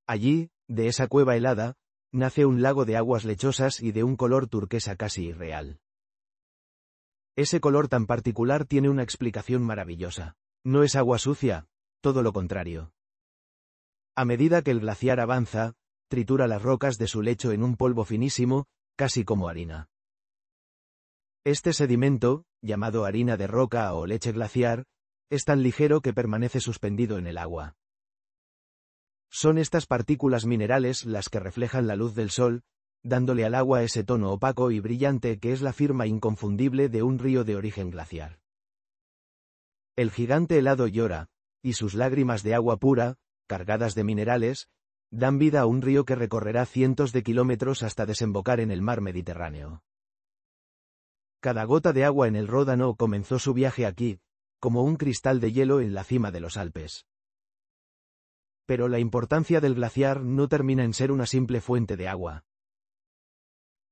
Allí, de esa cueva helada, nace un lago de aguas lechosas y de un color turquesa casi irreal. Ese color tan particular tiene una explicación maravillosa. No es agua sucia, todo lo contrario. A medida que el glaciar avanza, tritura las rocas de su lecho en un polvo finísimo, casi como harina. Este sedimento, llamado harina de roca o leche glaciar, es tan ligero que permanece suspendido en el agua. Son estas partículas minerales las que reflejan la luz del sol, dándole al agua ese tono opaco y brillante que es la firma inconfundible de un río de origen glaciar. El gigante helado llora, y sus lágrimas de agua pura, cargadas de minerales, dan vida a un río que recorrerá cientos de kilómetros hasta desembocar en el mar Mediterráneo. Cada gota de agua en el Ródano comenzó su viaje aquí, como un cristal de hielo en la cima de los Alpes. Pero la importancia del glaciar no termina en ser una simple fuente de agua.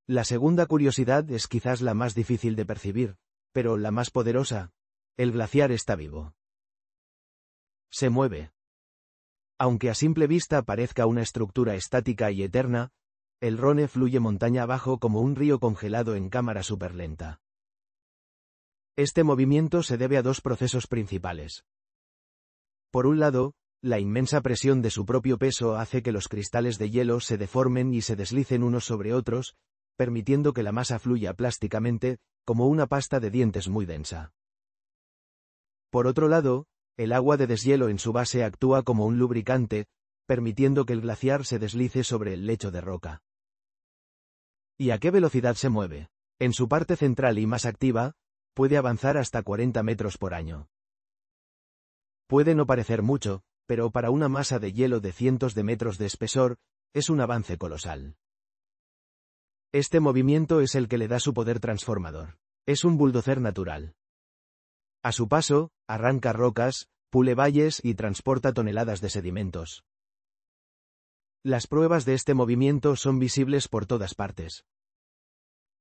La segunda curiosidad es quizás la más difícil de percibir, pero la más poderosa: el glaciar está vivo. Se mueve. Aunque a simple vista parezca una estructura estática y eterna, el Rhône fluye montaña abajo como un río congelado en cámara superlenta. Este movimiento se debe a dos procesos principales. Por un lado, la inmensa presión de su propio peso hace que los cristales de hielo se deformen y se deslicen unos sobre otros, permitiendo que la masa fluya plásticamente, como una pasta de dientes muy densa. Por otro lado, el agua de deshielo en su base actúa como un lubricante, permitiendo que el glaciar se deslice sobre el lecho de roca. ¿Y a qué velocidad se mueve? En su parte central y más activa, puede avanzar hasta 40 metros por año. Puede no parecer mucho, pero para una masa de hielo de cientos de metros de espesor, es un avance colosal. Este movimiento es el que le da su poder transformador. Es un bulldozer natural. A su paso, arranca rocas, pule valles y transporta toneladas de sedimentos. Las pruebas de este movimiento son visibles por todas partes.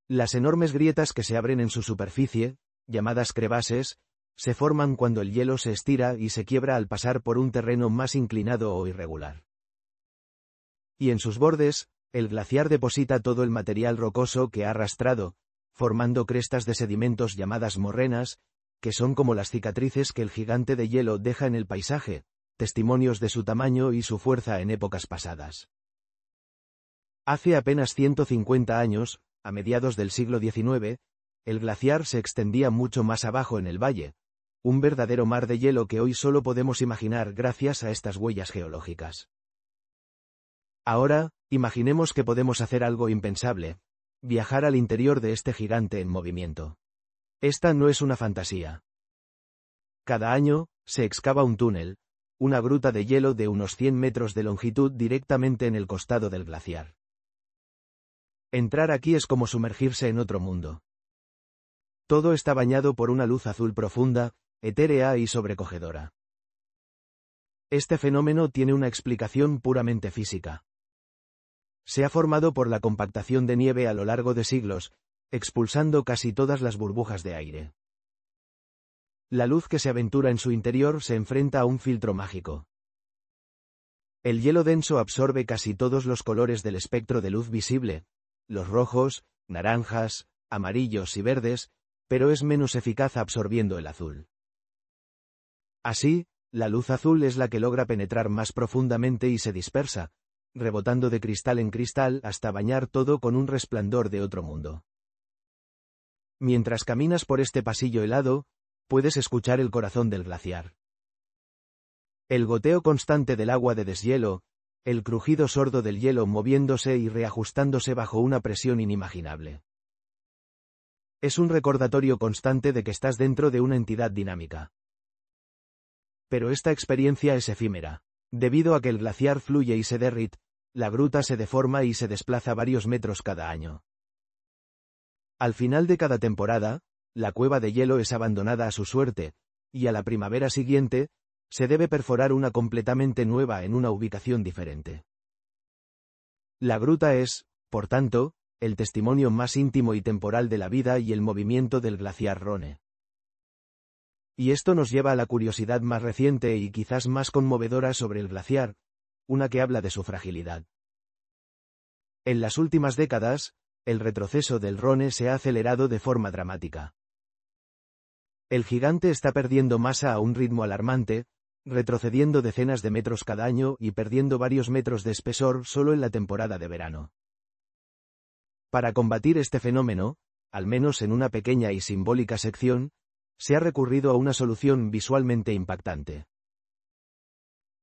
Las enormes grietas que se abren en su superficie, llamadas crevasses, se forman cuando el hielo se estira y se quiebra al pasar por un terreno más inclinado o irregular. Y en sus bordes, el glaciar deposita todo el material rocoso que ha arrastrado, formando crestas de sedimentos llamadas morrenas, que son como las cicatrices que el gigante de hielo deja en el paisaje, testimonios de su tamaño y su fuerza en épocas pasadas. Hace apenas 150 años, a mediados del siglo XIX, el glaciar se extendía mucho más abajo en el valle, un verdadero mar de hielo que hoy solo podemos imaginar gracias a estas huellas geológicas. Ahora, imaginemos que podemos hacer algo impensable: viajar al interior de este gigante en movimiento. Esta no es una fantasía. Cada año, se excava un túnel, una gruta de hielo de unos 100 metros de longitud directamente en el costado del glaciar. Entrar aquí es como sumergirse en otro mundo. Todo está bañado por una luz azul profunda, etérea y sobrecogedora. Este fenómeno tiene una explicación puramente física. Se ha formado por la compactación de nieve a lo largo de siglos, expulsando casi todas las burbujas de aire. La luz que se aventura en su interior se enfrenta a un filtro mágico. El hielo denso absorbe casi todos los colores del espectro de luz visible, los rojos, naranjas, amarillos y verdes, pero es menos eficaz absorbiendo el azul. Así, la luz azul es la que logra penetrar más profundamente y se dispersa, rebotando de cristal en cristal hasta bañar todo con un resplandor de otro mundo. Mientras caminas por este pasillo helado, puedes escuchar el corazón del glaciar. El goteo constante del agua de deshielo, el crujido sordo del hielo moviéndose y reajustándose bajo una presión inimaginable. Es un recordatorio constante de que estás dentro de una entidad dinámica. Pero esta experiencia es efímera. Debido a que el glaciar fluye y se derrite, la gruta se deforma y se desplaza varios metros cada año. Al final de cada temporada, la cueva de hielo es abandonada a su suerte, y a la primavera siguiente, se debe perforar una completamente nueva en una ubicación diferente. La gruta es, por tanto, el testimonio más íntimo y temporal de la vida y el movimiento del glaciar Rhône. Y esto nos lleva a la curiosidad más reciente y quizás más conmovedora sobre el glaciar, una que habla de su fragilidad. En las últimas décadas, el retroceso del Rhône se ha acelerado de forma dramática. El gigante está perdiendo masa a un ritmo alarmante, retrocediendo decenas de metros cada año y perdiendo varios metros de espesor solo en la temporada de verano. Para combatir este fenómeno, al menos en una pequeña y simbólica sección, se ha recurrido a una solución visualmente impactante.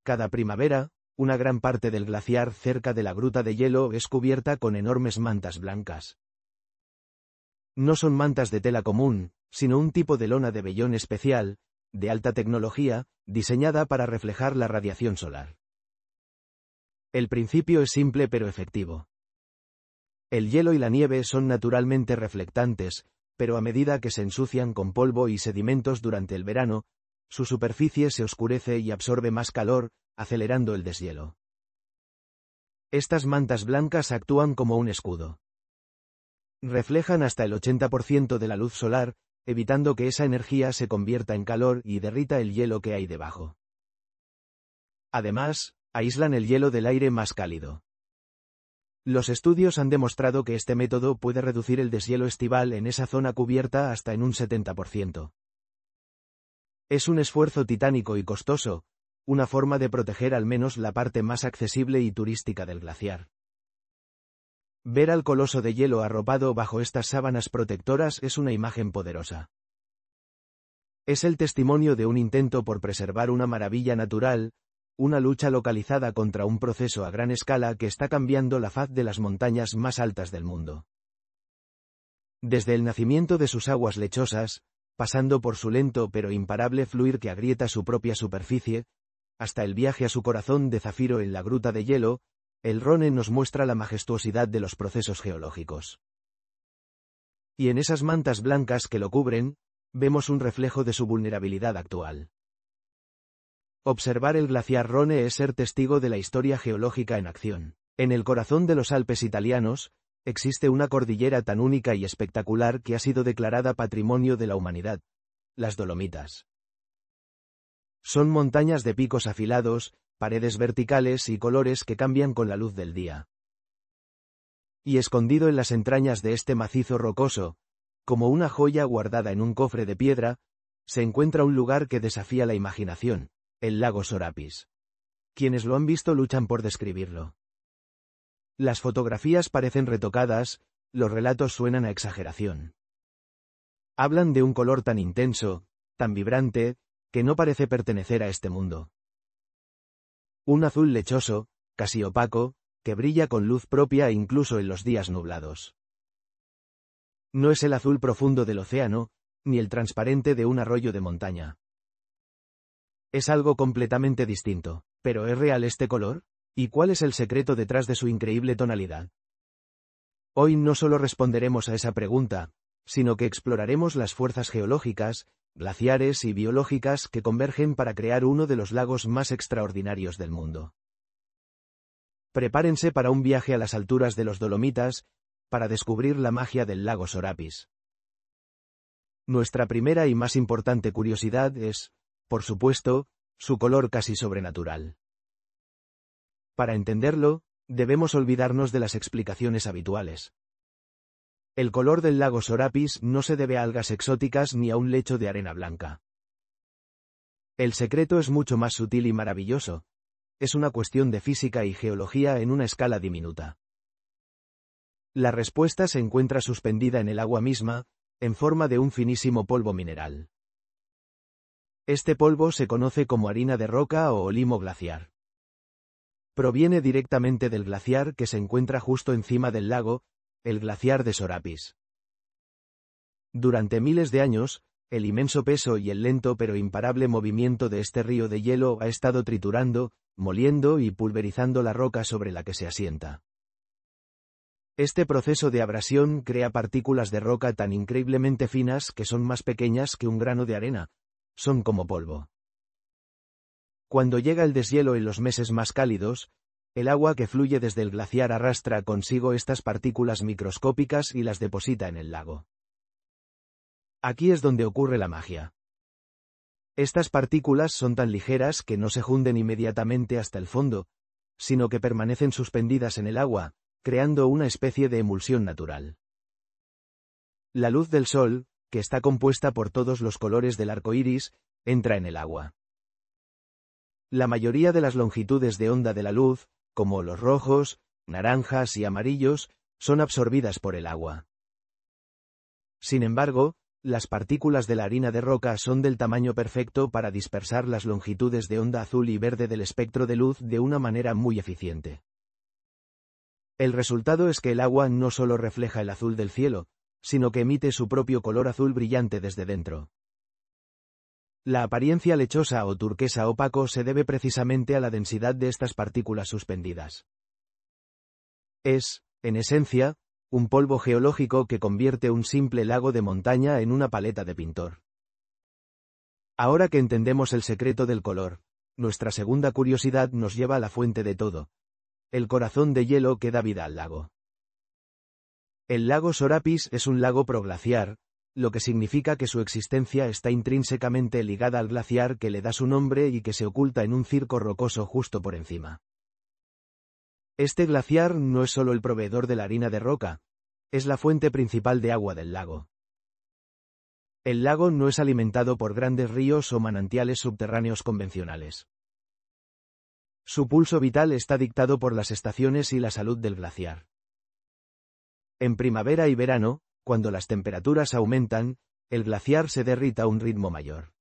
Cada primavera, una gran parte del glaciar cerca de la gruta de hielo es cubierta con enormes mantas blancas. No son mantas de tela común, sino un tipo de lona de vellón especial, de alta tecnología, diseñada para reflejar la radiación solar. El principio es simple pero efectivo. El hielo y la nieve son naturalmente reflectantes, pero a medida que se ensucian con polvo y sedimentos durante el verano, su superficie se oscurece y absorbe más calor, acelerando el deshielo. Estas mantas blancas actúan como un escudo. Reflejan hasta el 80% de la luz solar, evitando que esa energía se convierta en calor y derrita el hielo que hay debajo. Además, aíslan el hielo del aire más cálido. Los estudios han demostrado que este método puede reducir el deshielo estival en esa zona cubierta hasta en un 70%. Es un esfuerzo titánico y costoso, una forma de proteger al menos la parte más accesible y turística del glaciar. Ver al coloso de hielo arropado bajo estas sábanas protectoras es una imagen poderosa. Es el testimonio de un intento por preservar una maravilla natural, una lucha localizada contra un proceso a gran escala que está cambiando la faz de las montañas más altas del mundo. Desde el nacimiento de sus aguas lechosas, pasando por su lento pero imparable fluir que agrieta su propia superficie, hasta el viaje a su corazón de zafiro en la gruta de hielo, el Rhône nos muestra la majestuosidad de los procesos geológicos. Y en esas mantas blancas que lo cubren, vemos un reflejo de su vulnerabilidad actual. Observar el glaciar Rhône es ser testigo de la historia geológica en acción. En el corazón de los Alpes italianos, existe una cordillera tan única y espectacular que ha sido declarada Patrimonio de la Humanidad: las Dolomitas. Son montañas de picos afilados, paredes verticales y colores que cambian con la luz del día. Y escondido en las entrañas de este macizo rocoso, como una joya guardada en un cofre de piedra, se encuentra un lugar que desafía la imaginación: el lago Sorapis. Quienes lo han visto luchan por describirlo. Las fotografías parecen retocadas, los relatos suenan a exageración. Hablan de un color tan intenso, tan vibrante, que no parece pertenecer a este mundo. Un azul lechoso, casi opaco, que brilla con luz propia incluso en los días nublados. No es el azul profundo del océano, ni el transparente de un arroyo de montaña. Es algo completamente distinto. ¿Pero es real este color? ¿Y cuál es el secreto detrás de su increíble tonalidad? Hoy no solo responderemos a esa pregunta, sino que exploraremos las fuerzas geológicas, glaciares y biológicas que convergen para crear uno de los lagos más extraordinarios del mundo. Prepárense para un viaje a las alturas de los Dolomitas, para descubrir la magia del lago Sorapis. Nuestra primera y más importante curiosidad es, por supuesto, su color casi sobrenatural. Para entenderlo, debemos olvidarnos de las explicaciones habituales. El color del lago Sorapis no se debe a algas exóticas ni a un lecho de arena blanca. El secreto es mucho más sutil y maravilloso. Es una cuestión de física y geología en una escala diminuta. La respuesta se encuentra suspendida en el agua misma, en forma de un finísimo polvo mineral. Este polvo se conoce como harina de roca o limo glaciar. Proviene directamente del glaciar que se encuentra justo encima del lago, el glaciar de Sorapis. Durante miles de años, el inmenso peso y el lento pero imparable movimiento de este río de hielo ha estado triturando, moliendo y pulverizando la roca sobre la que se asienta. Este proceso de abrasión crea partículas de roca tan increíblemente finas que son más pequeñas que un grano de arena. Son como polvo. Cuando llega el deshielo en los meses más cálidos, el agua que fluye desde el glaciar arrastra consigo estas partículas microscópicas y las deposita en el lago. Aquí es donde ocurre la magia. Estas partículas son tan ligeras que no se hunden inmediatamente hasta el fondo, sino que permanecen suspendidas en el agua, creando una especie de emulsión natural. La luz del sol, que está compuesta por todos los colores del arco iris, entra en el agua. La mayoría de las longitudes de onda de la luz, como los rojos, naranjas y amarillos, son absorbidas por el agua. Sin embargo, las partículas de la harina de roca son del tamaño perfecto para dispersar las longitudes de onda azul y verde del espectro de luz de una manera muy eficiente. El resultado es que el agua no solo refleja el azul del cielo, sino que emite su propio color azul brillante desde dentro. La apariencia lechosa o turquesa opaco se debe precisamente a la densidad de estas partículas suspendidas. Es, en esencia, un polvo geológico que convierte un simple lago de montaña en una paleta de pintor. Ahora que entendemos el secreto del color, nuestra segunda curiosidad nos lleva a la fuente de todo, el corazón de hielo que da vida al lago. El lago Sorapis es un lago proglaciar, lo que significa que su existencia está intrínsecamente ligada al glaciar que le da su nombre y que se oculta en un circo rocoso justo por encima. Este glaciar no es solo el proveedor de la harina de roca, es la fuente principal de agua del lago. El lago no es alimentado por grandes ríos o manantiales subterráneos convencionales. Su pulso vital está dictado por las estaciones y la salud del glaciar. En primavera y verano, cuando las temperaturas aumentan, el glaciar se derrite a un ritmo mayor.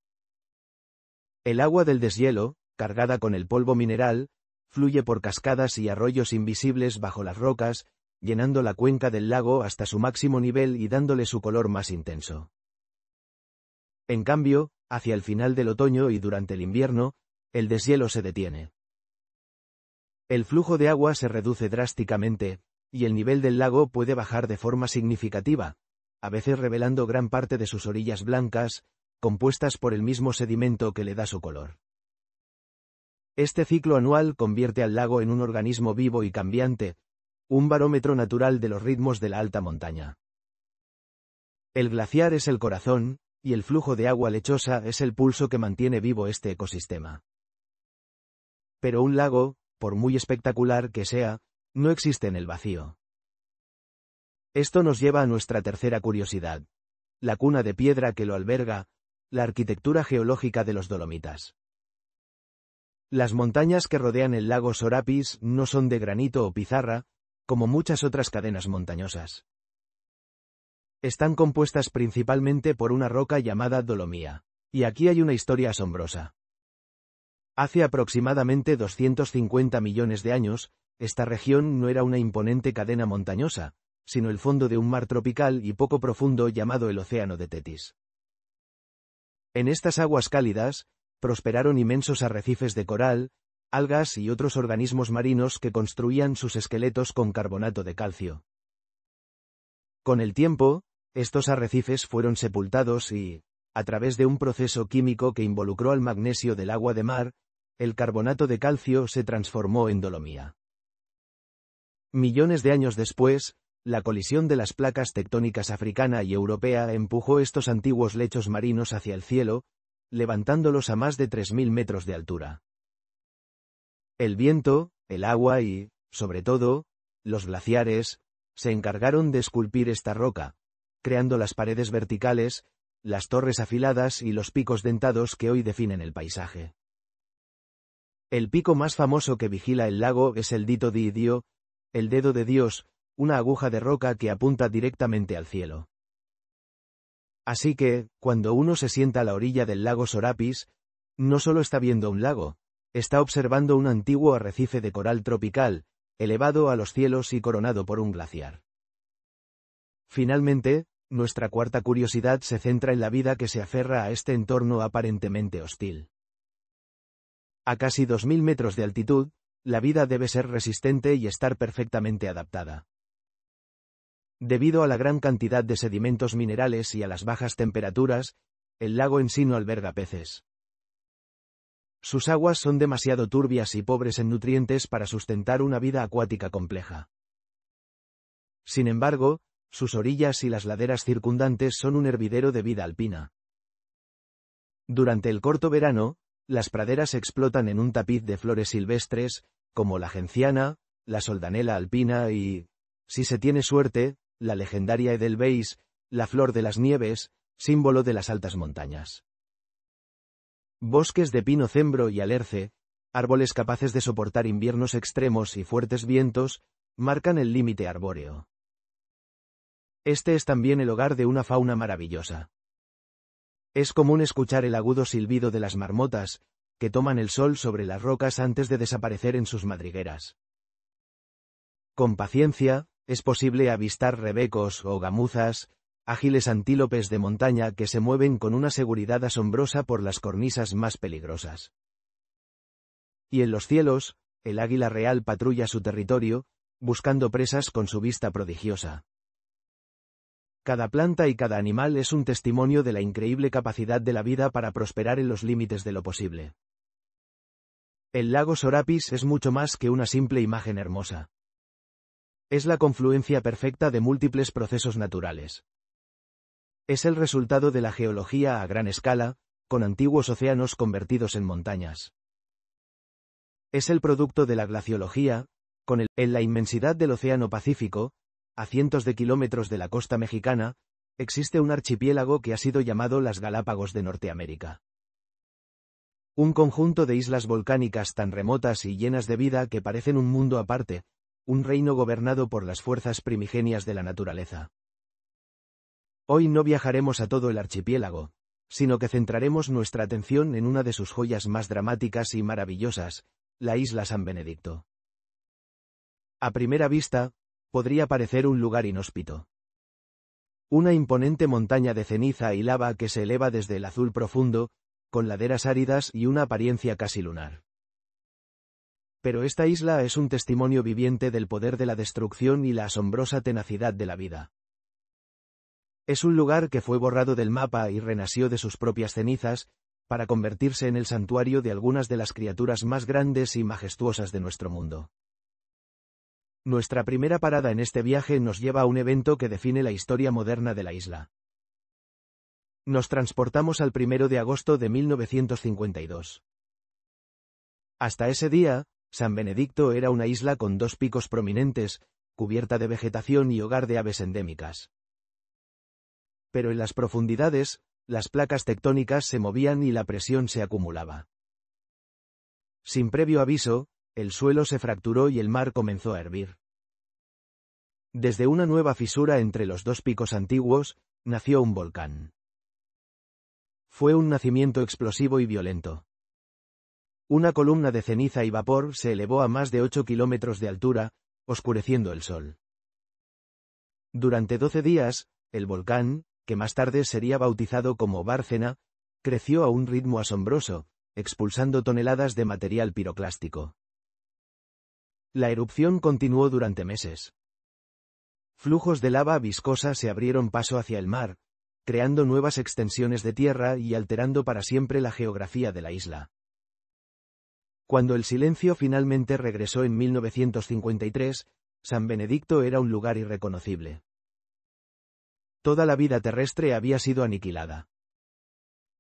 El agua del deshielo, cargada con el polvo mineral, fluye por cascadas y arroyos invisibles bajo las rocas, llenando la cuenca del lago hasta su máximo nivel y dándole su color más intenso. En cambio, hacia el final del otoño y durante el invierno, el deshielo se detiene. El flujo de agua se reduce drásticamente, y el nivel del lago puede bajar de forma significativa, a veces revelando gran parte de sus orillas blancas, compuestas por el mismo sedimento que le da su color. Este ciclo anual convierte al lago en un organismo vivo y cambiante, un barómetro natural de los ritmos de la alta montaña. El glaciar es el corazón, y el flujo de agua lechosa es el pulso que mantiene vivo este ecosistema. Pero un lago, por muy espectacular que sea, no existe en el vacío. Esto nos lleva a nuestra tercera curiosidad, la cuna de piedra que lo alberga, la arquitectura geológica de los Dolomitas. Las montañas que rodean el lago Sorapis no son de granito o pizarra, como muchas otras cadenas montañosas. Están compuestas principalmente por una roca llamada dolomía. Y aquí hay una historia asombrosa. Hace aproximadamente 250 millones de años, esta región no era una imponente cadena montañosa, sino el fondo de un mar tropical y poco profundo llamado el Océano de Tetis. En estas aguas cálidas, prosperaron inmensos arrecifes de coral, algas y otros organismos marinos que construían sus esqueletos con carbonato de calcio. Con el tiempo, estos arrecifes fueron sepultados y, a través de un proceso químico que involucró al magnesio del agua de mar, el carbonato de calcio se transformó en dolomía. Millones de años después, la colisión de las placas tectónicas africana y europea empujó estos antiguos lechos marinos hacia el cielo, levantándolos a más de 3.000 metros de altura. El viento, el agua y, sobre todo, los glaciares, se encargaron de esculpir esta roca, creando las paredes verticales, las torres afiladas y los picos dentados que hoy definen el paisaje. El pico más famoso que vigila el lago es el Dito di Dio, el dedo de Dios, una aguja de roca que apunta directamente al cielo. Así que, cuando uno se sienta a la orilla del lago Sorapis, no solo está viendo un lago, está observando un antiguo arrecife de coral tropical, elevado a los cielos y coronado por un glaciar. Finalmente, nuestra cuarta curiosidad se centra en la vida que se aferra a este entorno aparentemente hostil. A casi 2.000 metros de altitud, la vida debe ser resistente y estar perfectamente adaptada. Debido a la gran cantidad de sedimentos minerales y a las bajas temperaturas, el lago en sí no alberga peces. Sus aguas son demasiado turbias y pobres en nutrientes para sustentar una vida acuática compleja. Sin embargo, sus orillas y las laderas circundantes son un hervidero de vida alpina. Durante el corto verano, las praderas explotan en un tapiz de flores silvestres, como la genciana, la soldanela alpina y, si se tiene suerte, la legendaria Edelweiss, la flor de las nieves, símbolo de las altas montañas. Bosques de pino cembro y alerce, árboles capaces de soportar inviernos extremos y fuertes vientos, marcan el límite arbóreo. Este es también el hogar de una fauna maravillosa. Es común escuchar el agudo silbido de las marmotas, que toman el sol sobre las rocas antes de desaparecer en sus madrigueras. Con paciencia, es posible avistar rebecos o gamuzas, ágiles antílopes de montaña que se mueven con una seguridad asombrosa por las cornisas más peligrosas. Y en los cielos, el águila real patrulla su territorio, buscando presas con su vista prodigiosa. Cada planta y cada animal es un testimonio de la increíble capacidad de la vida para prosperar en los límites de lo posible. El lago Sorapis es mucho más que una simple imagen hermosa. Es la confluencia perfecta de múltiples procesos naturales. Es el resultado de la geología a gran escala, con antiguos océanos convertidos en montañas. Es el producto de la glaciología, en la inmensidad del Océano Pacífico, a cientos de kilómetros de la costa mexicana, existe un archipiélago que ha sido llamado las Galápagos de Norteamérica. Un conjunto de islas volcánicas tan remotas y llenas de vida que parecen un mundo aparte, un reino gobernado por las fuerzas primigenias de la naturaleza. Hoy no viajaremos a todo el archipiélago, sino que centraremos nuestra atención en una de sus joyas más dramáticas y maravillosas, la isla San Benedicto. A primera vista, podría parecer un lugar inhóspito. Una imponente montaña de ceniza y lava que se eleva desde el azul profundo, con laderas áridas y una apariencia casi lunar. Pero esta isla es un testimonio viviente del poder de la destrucción y la asombrosa tenacidad de la vida. Es un lugar que fue borrado del mapa y renació de sus propias cenizas, para convertirse en el santuario de algunas de las criaturas más grandes y majestuosas de nuestro mundo. Nuestra primera parada en este viaje nos lleva a un evento que define la historia moderna de la isla. Nos transportamos al 1 de agosto de 1952. Hasta ese día, San Benedicto era una isla con dos picos prominentes, cubierta de vegetación y hogar de aves endémicas. Pero en las profundidades, las placas tectónicas se movían y la presión se acumulaba. Sin previo aviso, el suelo se fracturó y el mar comenzó a hervir. Desde una nueva fisura entre los dos picos antiguos, nació un volcán. Fue un nacimiento explosivo y violento. Una columna de ceniza y vapor se elevó a más de 8 kilómetros de altura, oscureciendo el sol. Durante 12 días, el volcán, que más tarde sería bautizado como Bárcena, creció a un ritmo asombroso, expulsando toneladas de material piroclástico. La erupción continuó durante meses. Flujos de lava viscosa se abrieron paso hacia el mar, creando nuevas extensiones de tierra y alterando para siempre la geografía de la isla. Cuando el silencio finalmente regresó en 1953, San Benedicto era un lugar irreconocible. Toda la vida terrestre había sido aniquilada.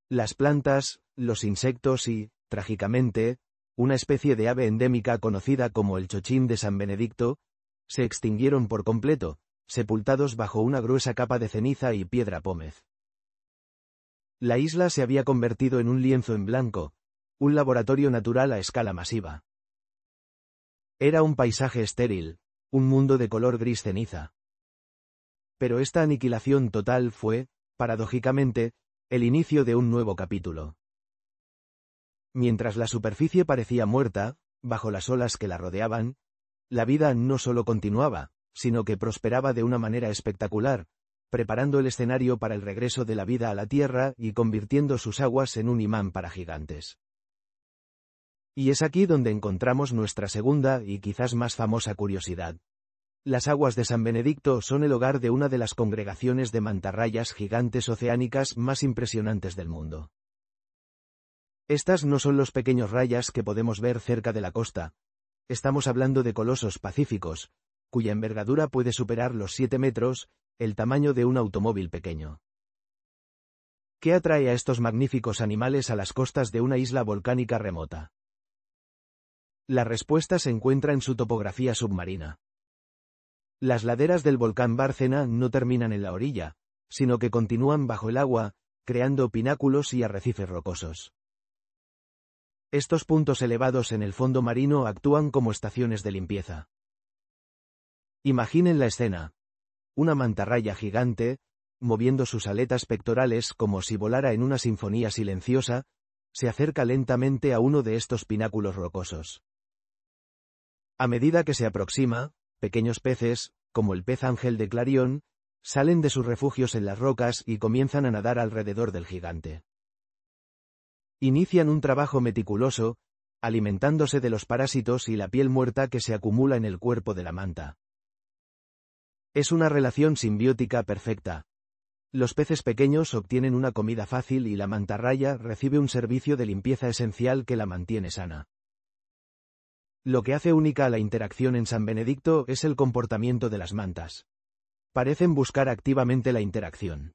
Las plantas, los insectos y, trágicamente, una especie de ave endémica conocida como el chochín de San Benedicto, se extinguieron por completo, sepultados bajo una gruesa capa de ceniza y piedra pómez. La isla se había convertido en un lienzo en blanco, un laboratorio natural a escala masiva. Era un paisaje estéril, un mundo de color gris ceniza. Pero esta aniquilación total fue, paradójicamente, el inicio de un nuevo capítulo. Mientras la superficie parecía muerta, bajo las olas que la rodeaban, la vida no solo continuaba, sino que prosperaba de una manera espectacular, preparando el escenario para el regreso de la vida a la Tierra y convirtiendo sus aguas en un imán para gigantes. Y es aquí donde encontramos nuestra segunda y quizás más famosa curiosidad. Las aguas de San Benedicto son el hogar de una de las congregaciones de mantarrayas gigantes oceánicas más impresionantes del mundo. Estas no son los pequeños rayas que podemos ver cerca de la costa. Estamos hablando de colosos pacíficos, cuya envergadura puede superar los 7 metros, el tamaño de un automóvil pequeño. ¿Qué atrae a estos magníficos animales a las costas de una isla volcánica remota? La respuesta se encuentra en su topografía submarina. Las laderas del volcán Bárcena no terminan en la orilla, sino que continúan bajo el agua, creando pináculos y arrecifes rocosos. Estos puntos elevados en el fondo marino actúan como estaciones de limpieza. Imaginen la escena. Una mantarraya gigante, moviendo sus aletas pectorales como si volara en una sinfonía silenciosa, se acerca lentamente a uno de estos pináculos rocosos. A medida que se aproxima, pequeños peces, como el pez ángel de Clarion, salen de sus refugios en las rocas y comienzan a nadar alrededor del gigante. Inician un trabajo meticuloso, alimentándose de los parásitos y la piel muerta que se acumula en el cuerpo de la manta. Es una relación simbiótica perfecta. Los peces pequeños obtienen una comida fácil y la mantarraya recibe un servicio de limpieza esencial que la mantiene sana. Lo que hace única a la interacción en San Benedicto es el comportamiento de las mantas. Parecen buscar activamente la interacción.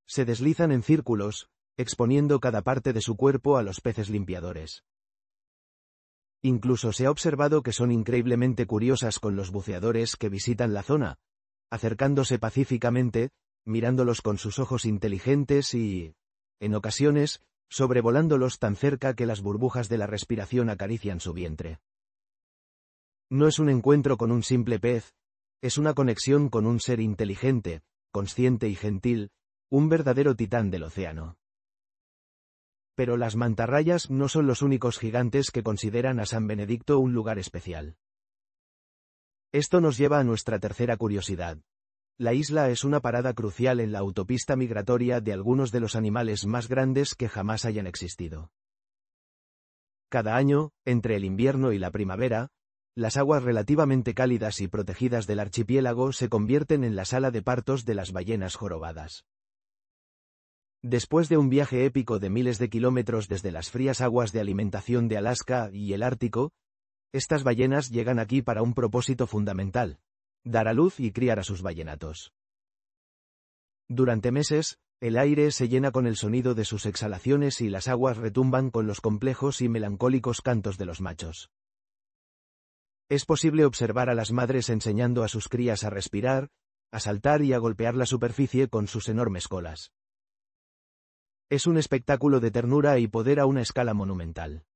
Se deslizan en círculos, exponiendo cada parte de su cuerpo a los peces limpiadores. Incluso se ha observado que son increíblemente curiosas con los buceadores que visitan la zona, acercándose pacíficamente, mirándolos con sus ojos inteligentes y, en ocasiones, sobrevolándolos tan cerca que las burbujas de la respiración acarician su vientre. No es un encuentro con un simple pez, es una conexión con un ser inteligente, consciente y gentil, un verdadero titán del océano. Pero las mantarrayas no son los únicos gigantes que consideran a San Benedicto un lugar especial. Esto nos lleva a nuestra tercera curiosidad. La isla es una parada crucial en la autopista migratoria de algunos de los animales más grandes que jamás hayan existido. Cada año, entre el invierno y la primavera, las aguas relativamente cálidas y protegidas del archipiélago se convierten en la sala de partos de las ballenas jorobadas. Después de un viaje épico de miles de kilómetros desde las frías aguas de alimentación de Alaska y el Ártico, estas ballenas llegan aquí para un propósito fundamental: dar a luz y criar a sus ballenatos. Durante meses, el aire se llena con el sonido de sus exhalaciones y las aguas retumban con los complejos y melancólicos cantos de los machos. Es posible observar a las madres enseñando a sus crías a respirar, a saltar y a golpear la superficie con sus enormes colas. Es un espectáculo de ternura y poder a una escala monumental.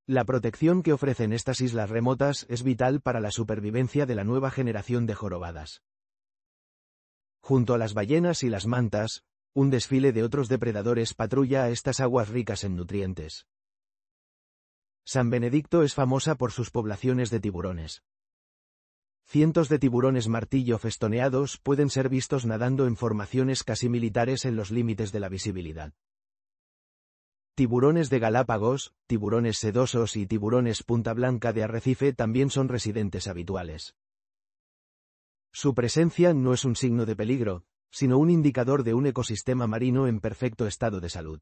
La protección que ofrecen estas islas remotas es vital para la supervivencia de la nueva generación de jorobadas. Junto a las ballenas y las mantas, un desfile de otros depredadores patrulla a estas aguas ricas en nutrientes. San Benedicto es famosa por sus poblaciones de tiburones. Cientos de tiburones martillo festoneados pueden ser vistos nadando en formaciones casi militares en los límites de la visibilidad. Tiburones de Galápagos, tiburones sedosos y tiburones punta blanca de arrecife también son residentes habituales. Su presencia no es un signo de peligro, sino un indicador de un ecosistema marino en perfecto estado de salud.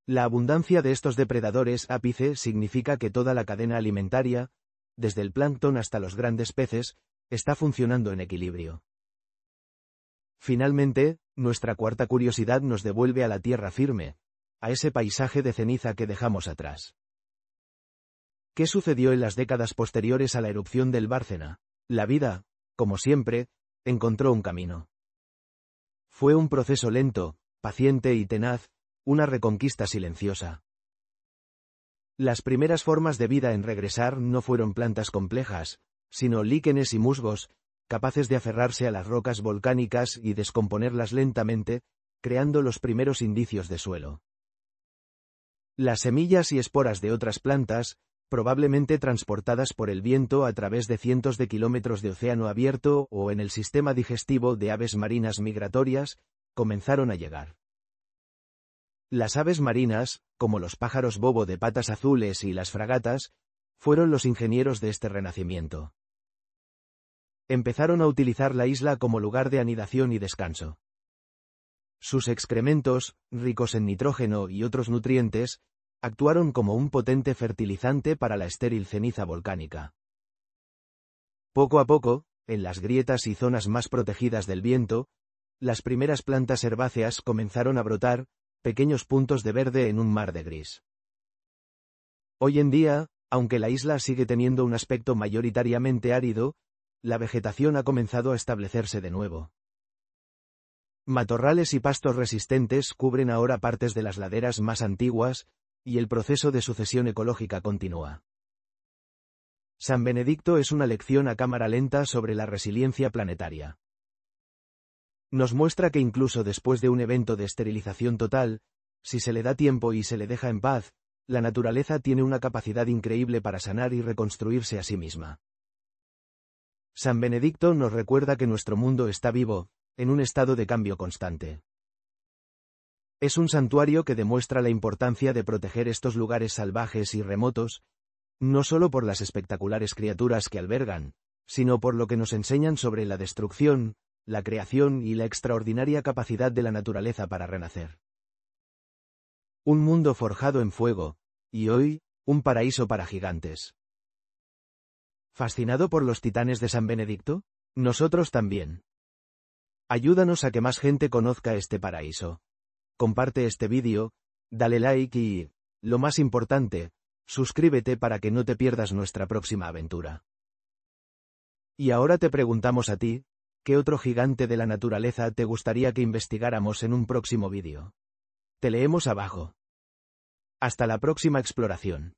La abundancia de estos depredadores ápice significa que toda la cadena alimentaria, desde el plancton hasta los grandes peces, está funcionando en equilibrio. Finalmente, nuestra cuarta curiosidad nos devuelve a la tierra firme, a ese paisaje de ceniza que dejamos atrás. ¿Qué sucedió en las décadas posteriores a la erupción del Bárcena? La vida, como siempre, encontró un camino. Fue un proceso lento, paciente y tenaz, una reconquista silenciosa. Las primeras formas de vida en regresar no fueron plantas complejas, sino líquenes y musgos, capaces de aferrarse a las rocas volcánicas y descomponerlas lentamente, creando los primeros indicios de suelo. Las semillas y esporas de otras plantas, probablemente transportadas por el viento a través de cientos de kilómetros de océano abierto o en el sistema digestivo de aves marinas migratorias, comenzaron a llegar. Las aves marinas, como los pájaros bobo de patas azules y las fragatas, fueron los ingenieros de este renacimiento. Empezaron a utilizar la isla como lugar de anidación y descanso. Sus excrementos, ricos en nitrógeno y otros nutrientes, actuaron como un potente fertilizante para la estéril ceniza volcánica. Poco a poco, en las grietas y zonas más protegidas del viento, las primeras plantas herbáceas comenzaron a brotar, pequeños puntos de verde en un mar de gris. Hoy en día, aunque la isla sigue teniendo un aspecto mayoritariamente árido, la vegetación ha comenzado a establecerse de nuevo. Matorrales y pastos resistentes cubren ahora partes de las laderas más antiguas, y el proceso de sucesión ecológica continúa. San Benedicto es una lección a cámara lenta sobre la resiliencia planetaria. Nos muestra que incluso después de un evento de esterilización total, si se le da tiempo y se le deja en paz, la naturaleza tiene una capacidad increíble para sanar y reconstruirse a sí misma. San Benedicto nos recuerda que nuestro mundo está vivo, en un estado de cambio constante. Es un santuario que demuestra la importancia de proteger estos lugares salvajes y remotos, no solo por las espectaculares criaturas que albergan, sino por lo que nos enseñan sobre la destrucción, la creación y la extraordinaria capacidad de la naturaleza para renacer. Un mundo forjado en fuego, y hoy, un paraíso para gigantes. ¿Fascinado por los titanes de San Benedicto? Nosotros también. Ayúdanos a que más gente conozca este paraíso. Comparte este vídeo, dale like y, lo más importante, suscríbete para que no te pierdas nuestra próxima aventura. Y ahora te preguntamos a ti, ¿qué otro gigante de la naturaleza te gustaría que investigáramos en un próximo vídeo? Te leemos abajo. Hasta la próxima exploración.